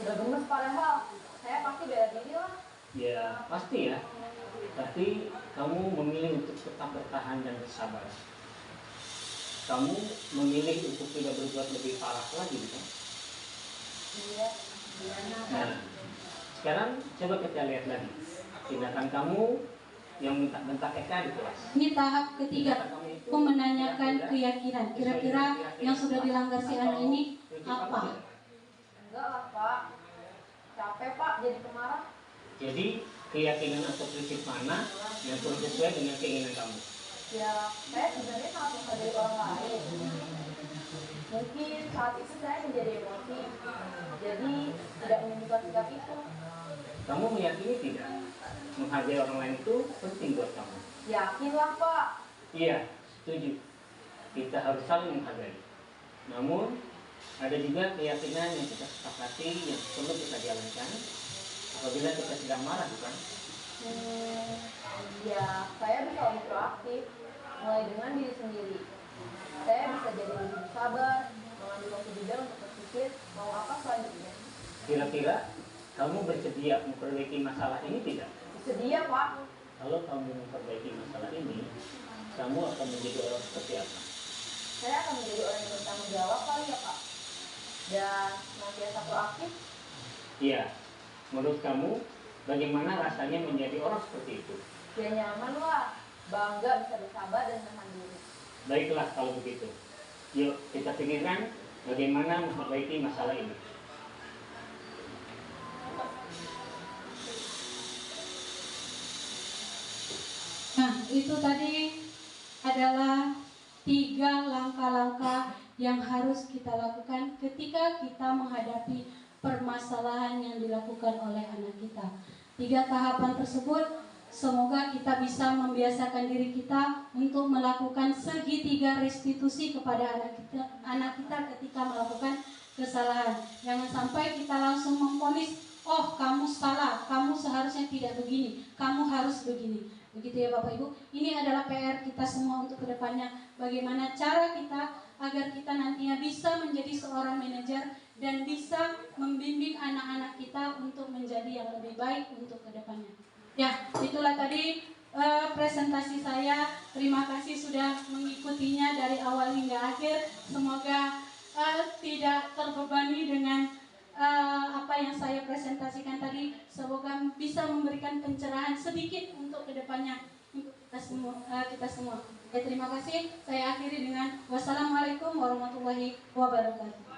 [SPEAKER 6] Sudah gemes padahal. Saya pasti bela diri lah.
[SPEAKER 3] Ya pasti ya. Tapi kamu memilih untuk tetap bertahan dan bersabar. Kamu memilih untuk tidak berbuat lebih parah lagi, bukan?
[SPEAKER 6] Iya.
[SPEAKER 3] Nah, sekarang coba kita lihat lagi tindakan kamu yang bentak-bentak Eka di kelas.
[SPEAKER 1] Ini tahap ketiga, aku menanyakan keyakinan. Kira-kira yang sudah dilanggar si anak ini apa?
[SPEAKER 6] Enggak lah Pak. Capek Pak jadi pemarah.
[SPEAKER 3] Jadi keyakinan atau prinsip mana yang perlu sesuai dengan keinginan kamu?
[SPEAKER 6] Ya, saya sebenarnya sangat menghargai orang lain. Mungkin saat itu saya menjadi emosi. Jadi tidak menunjukkan sikap itu.
[SPEAKER 3] Kamu meyakini tidak? Menghargai orang lain itu penting buat kamu.
[SPEAKER 6] Yakinlah Pak.
[SPEAKER 3] Iya, setuju. Kita harus saling menghargai. Namun, ada juga keyakinan yang kita sepakati yang perlu kita jalankan apabila kita sedang marah, bukan?
[SPEAKER 6] Ya, saya bisa lebih proaktif, mulai dengan diri sendiri. Saya bisa jadi lebih sabar, mengambil waktu juga untuk berpikir mau apa selanjutnya.
[SPEAKER 3] Kira-kira kamu bersedia memperbaiki masalah ini tidak?
[SPEAKER 6] Sedia Pak.
[SPEAKER 3] Kalau kamu memperbaiki masalah ini, kamu akan menjadi orang seperti apa?
[SPEAKER 6] saya akan menjadi orang yang bertanggung jawab kali ya Pak, dan senantiasa proaktif.
[SPEAKER 3] Iya, menurut kamu bagaimana rasanya menjadi orang seperti itu?
[SPEAKER 6] Ya nyaman lah, bangga bisa bersabar dan tahan diri.
[SPEAKER 3] Baiklah kalau begitu. Yuk kita pikirkan bagaimana memperbaiki masalah ini.
[SPEAKER 1] Nah, itu tadi adalah 3 langkah-langkah yang harus kita lakukan ketika kita menghadapi permasalahan yang dilakukan oleh anak kita. 3 tahapan tersebut semoga kita bisa membiasakan diri kita untuk melakukan segitiga restitusi kepada anak kita ketika melakukan kesalahan. Jangan sampai kita langsung memvonis, oh kamu salah, kamu seharusnya tidak begini, kamu harus begini. Begitu ya Bapak Ibu. Ini adalah PR kita semua untuk kedepannya. Bagaimana cara kita agar kita nantinya bisa menjadi seorang manajer dan bisa membimbing anak-anak kita untuk menjadi yang lebih baik untuk kedepannya. Ya, itulah tadi presentasi saya. Terima kasih sudah mengikutinya dari awal hingga akhir. Semoga tidak terbebani dengan apa yang saya presentasikan tadi. Semoga bisa memberikan pencerahan sedikit untuk kedepannya untuk kita semua. Ya, terima kasih. Saya akhiri dengan wassalamualaikum warahmatullahi wabarakatuh.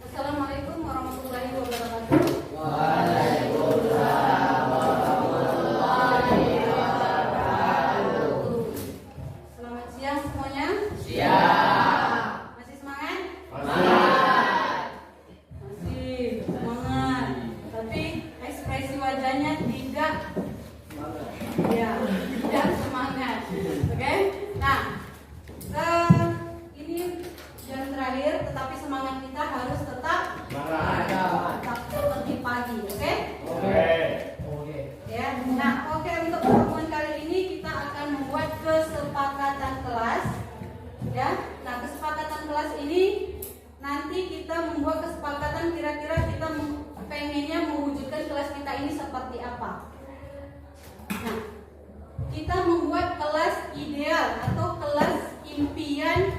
[SPEAKER 1] Assalamualaikum warahmatullahi wabarakatuh. Selamat siang semuanya. Masih semangat? Masih semangat. Tapi ekspresi wajahnya tidak semangat. Oke? Nah, ini jam terakhir, tetapi semangat kita harus tetap seperti pagi. Oke? Ya. Nah, oke, untuk pertemuan kali ini kita akan membuat kesepakatan kelas. Ya. Nah, kesepakatan kelas ini nanti kita membuat kesepakatan kira-kira kita pengennya mewujudkan kelas kita ini seperti apa. Nah, kita membuat kelas ideal atau kelas impian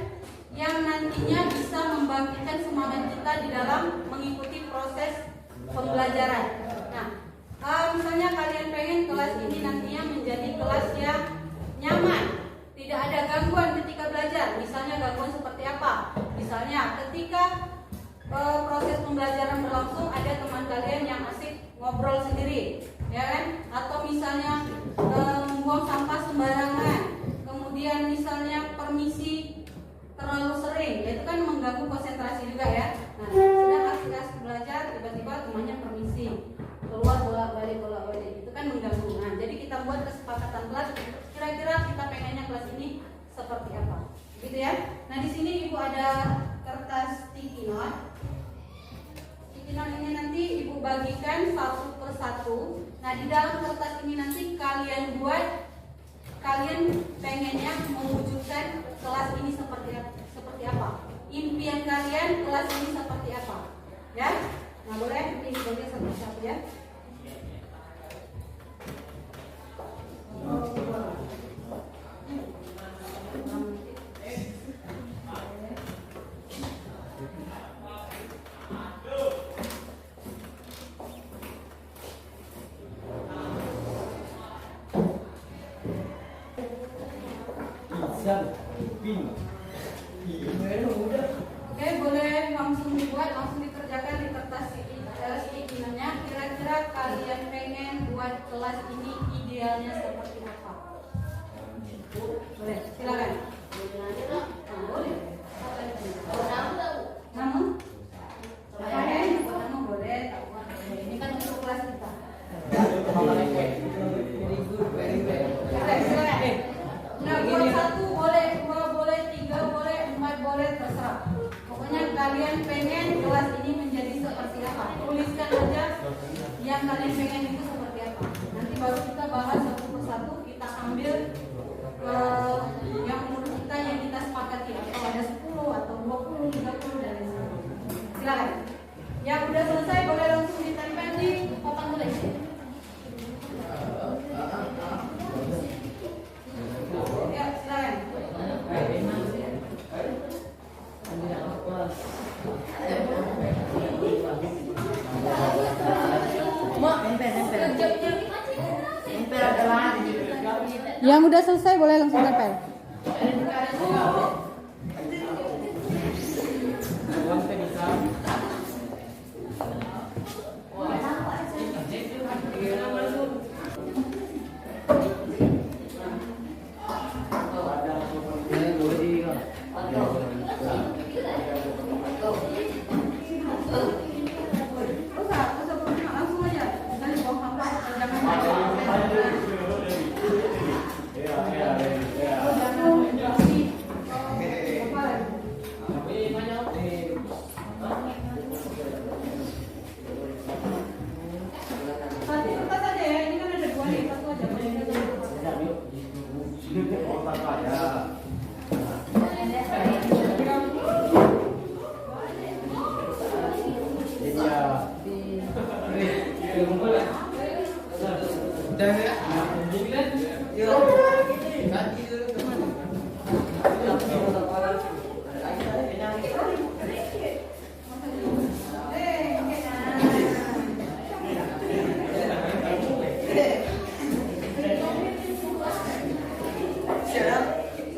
[SPEAKER 1] yang nantinya bisa membangkitkan semangat kita di dalam mengikuti proses pembelajaran. Nah, misalnya kalian pengen kelas ini nantinya menjadi kelas yang nyaman, tidak ada gangguan ketika belajar. Misalnya gangguan seperti apa? Misalnya ketika proses pembelajaran berlangsung ada teman kalian yang asik ngobrol sendiri, ya kan? Atau misalnya membuang sampah sembarangan, kemudian misalnya permisi terlalu sering, itu kan mengganggu konsentrasi juga ya. Nah, sedang asik-asik belajar tiba-tiba temannya permisi, keluar bolak-balik itu kan mengganggu. Nah, jadi kita buat kesepakatan kelas kira-kira kita pengennya kelas ini seperti apa, gitu ya. Nah, di sini Ibu ada kertas sticky note. Sticky note ini nanti Ibu bagikan satu persatu. Nah, di dalam kertas ini nanti kalian pengennya mewujudkan kelas ini seperti apa? Impian kalian kelas ini seperti apa? Ya? Nah, boleh ini bagi satu-satu ya. Oke, boleh langsung dibuat, langsung dikerjakan di kertas sticky-nya. Kira-kira kalian pengen buat kelas ini idealnya seperti apa? Boleh, silakan. Boleh. Namun, boleh. Ini kan untuk kelas kita. Silakan. Nah, buat 1 boleh, 2 boleh, 3 boleh, 4 boleh, terserah. Pokoknya kalian pengen kelas ini menjadi seperti apa? Tuliskan aja yang kalian pengen itu seperti apa. Nanti baru kita bahas satu persatu, kita ambil yang menurut kita yang kita sepakati Yang udah selesai boleh langsung tempel.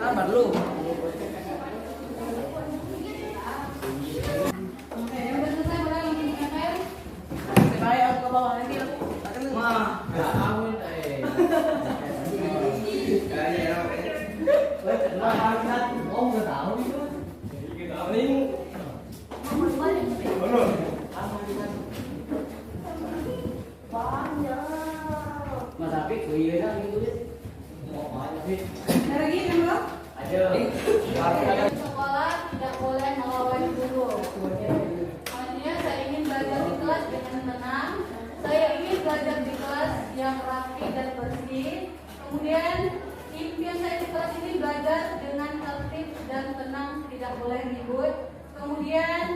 [SPEAKER 8] Sabar lu. Mas Apik, iya dah gitu ya.
[SPEAKER 2] Sekolah tidak boleh melawan guru. Maksudnya saya ingin belajar di kelas dengan tenang. Saya ingin belajar di kelas yang rapi dan bersih. Kemudian impian saya di kelas ini belajar dengan tertib dan tenang, tidak boleh ribut. Kemudian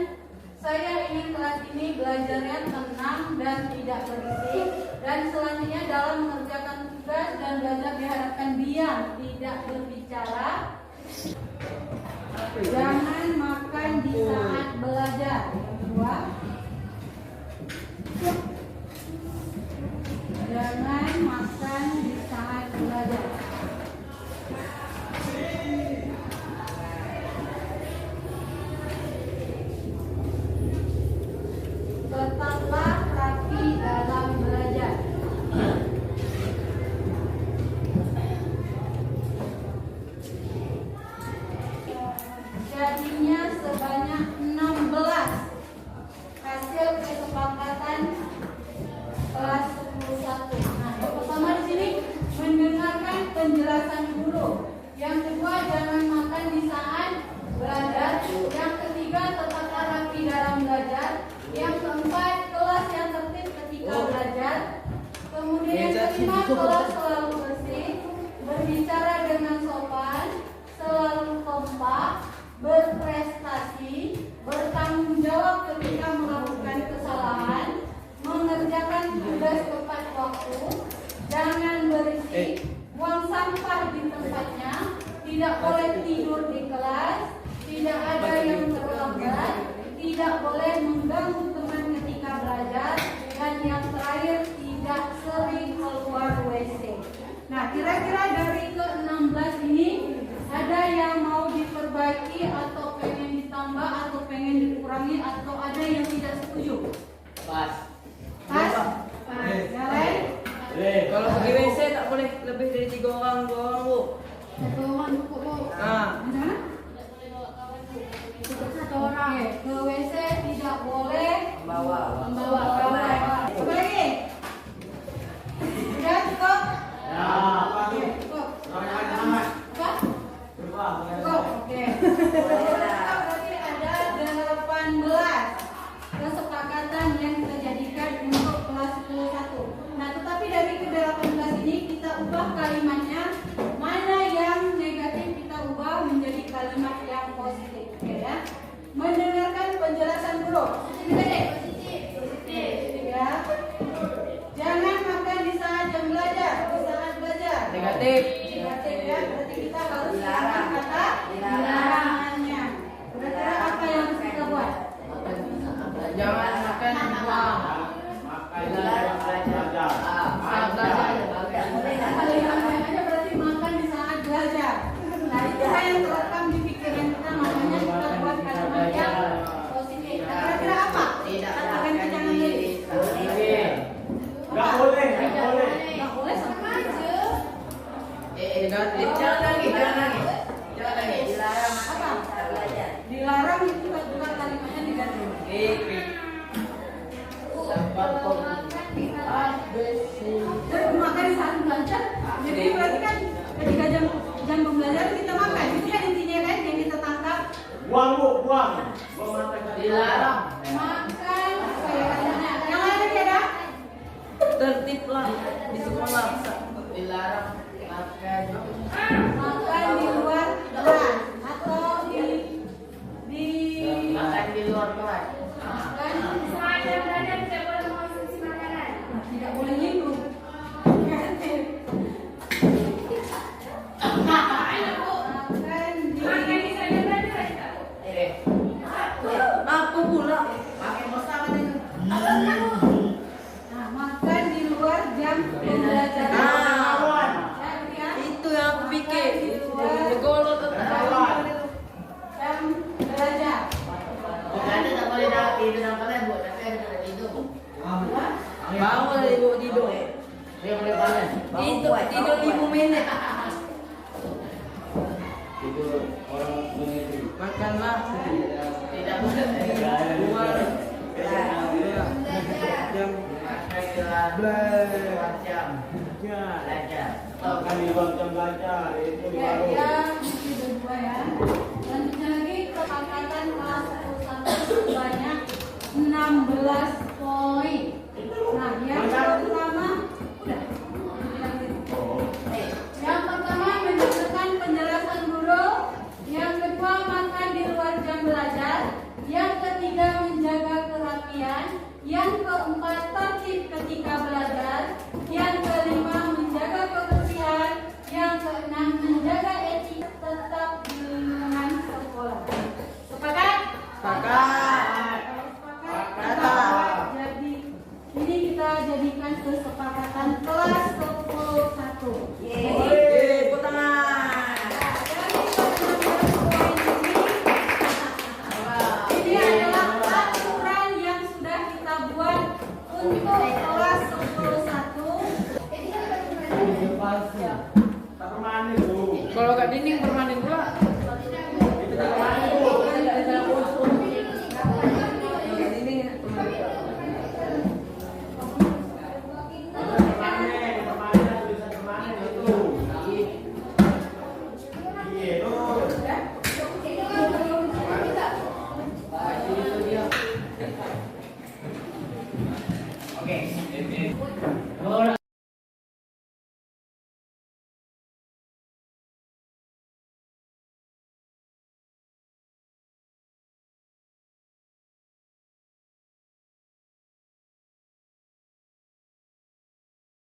[SPEAKER 2] saya ingin kelas ini belajarnya tenang dan tidak berisik. Dan selanjutnya dalam mengerjakan tugas dan belajar diharapkan diam, tidak berbicara. Jangan makan di saat belajar. Yang kedua, jangan makan di saat belajar. Tetaplah rapi dalam belajar. Jadinya sebanyak 16 hasil kesepakatan kelas 11. Nah, yang pertama di sini mendengarkan penjelasan guru. Yang kedua, jangan makan di saat belajar. Yang ketiga, tetaplah rapi dalam belajar. Yang keempat, kelas yang tertib ketika belajar. Kemudian yang kelima, kelas selalu bersih, berbicara dengan sopan, selalu kompak, berprestasi, bertanggung jawab ketika melakukan kesalahan, mengerjakan tugas tepat waktu, jangan berisik, buang sampah di tempatnya, tidak boleh tidur di kelas, tidak ada yang terlambat, tidak boleh mengganggu teman ketika belajar, dan yang terakhir tidak sering keluar WC. Nah, kira-kira dari ke-16 ini ada yang mau diperbaiki atau pengen ditambah atau pengen dikurangi atau ada yang tidak setuju?
[SPEAKER 8] Pas.
[SPEAKER 2] Pas? Pas. Yang lain?
[SPEAKER 8] Kalau pergi WC tak boleh lebih dari 3 orang, 2 orang, Bu.
[SPEAKER 2] Satu orang cukup, Bu.
[SPEAKER 8] Nah.
[SPEAKER 2] Mana? Cukup satu orang. Ke WC tidak boleh
[SPEAKER 8] Membawa
[SPEAKER 2] kawan. Coba lagi. Sudah cukup?
[SPEAKER 3] Ya.
[SPEAKER 2] Cukup. Apa? Cukup. Oke. Berarti ada 18 kesepakatan yang kita jadikan untuk kelas 11. Nah, tetapi dari ke-18 ini kita ubah kalimatnya. Mana yang negatif kita ubah menjadi kalimat yang positif. Oke ya. Mendengarkan penjelasan guru. Positif ya. Jangan makan di saat jam belajar, di saat belajar.
[SPEAKER 8] Negatif.
[SPEAKER 2] Negatif ya. Berarti kita harus hilangkan kata larangannya. Kira-kira apa yang harus kita buat?
[SPEAKER 8] Jangan makan di ruang.
[SPEAKER 3] Makan belajar.
[SPEAKER 8] Saat belajar.
[SPEAKER 2] Kalimatnya berarti makan
[SPEAKER 8] Jangan nangis. Dilarang
[SPEAKER 6] Apa? Dilarang itu bukan kalimatnya digantung. Terus makan di saat belajar. Jadi berarti kan ketika jam pembelajaran kita makan. Itu kan intinya kan yang kita tangkap.
[SPEAKER 3] Buang bu, buang.
[SPEAKER 8] dilarang.
[SPEAKER 6] Makan apa ya katanya? Yang lain ada?
[SPEAKER 8] Tertib lah di sekolah. Dilarang
[SPEAKER 6] Makan di luar kelas atau di
[SPEAKER 8] makan di luar kelas.
[SPEAKER 6] makan
[SPEAKER 2] Semuanya belajar tidak boleh mengonsumsi makanan.
[SPEAKER 6] tidak boleh nyinggung.
[SPEAKER 2] Makan di sana belajar.
[SPEAKER 8] Aku pula.
[SPEAKER 6] Nah, makan di luar jam pembelajaran. Ya,
[SPEAKER 8] Itu yang aku pikir.
[SPEAKER 6] di luar
[SPEAKER 8] Golot
[SPEAKER 6] jam belajar.
[SPEAKER 8] bangun dari ibu tidur. Itu tidur 5 menit. Makanlah. Tidak boleh keluar.
[SPEAKER 3] Makan di ruang jam belajar itu di warung.
[SPEAKER 6] Yang kedua ya. Selanjutnya lagi kesepakatan kelas 1 sebanyak 16 poin. Nah, yang pertama udah. Yang pertama mendengarkan penjelasan guru. Yang kedua makan di luar jam belajar. Yang ketiga menjaga kerapian. Yang keempat tertib ketika belajar. Yang kelima menjaga kebersihan. Yang keenam menjaga etika tetap di lingkungan sekolah. Sepakat?
[SPEAKER 8] Sepakat.
[SPEAKER 6] Sepakat. Jadi ini kita jadikan kesepakatan kelas 101.
[SPEAKER 8] Tepuk tangan.
[SPEAKER 6] Ini adalah aturan yang sudah kita buat untuk kelas 101.
[SPEAKER 3] Tak permanen bu.
[SPEAKER 8] Kalau gak dinding permanen pula.
[SPEAKER 3] Itu tak permanen bu.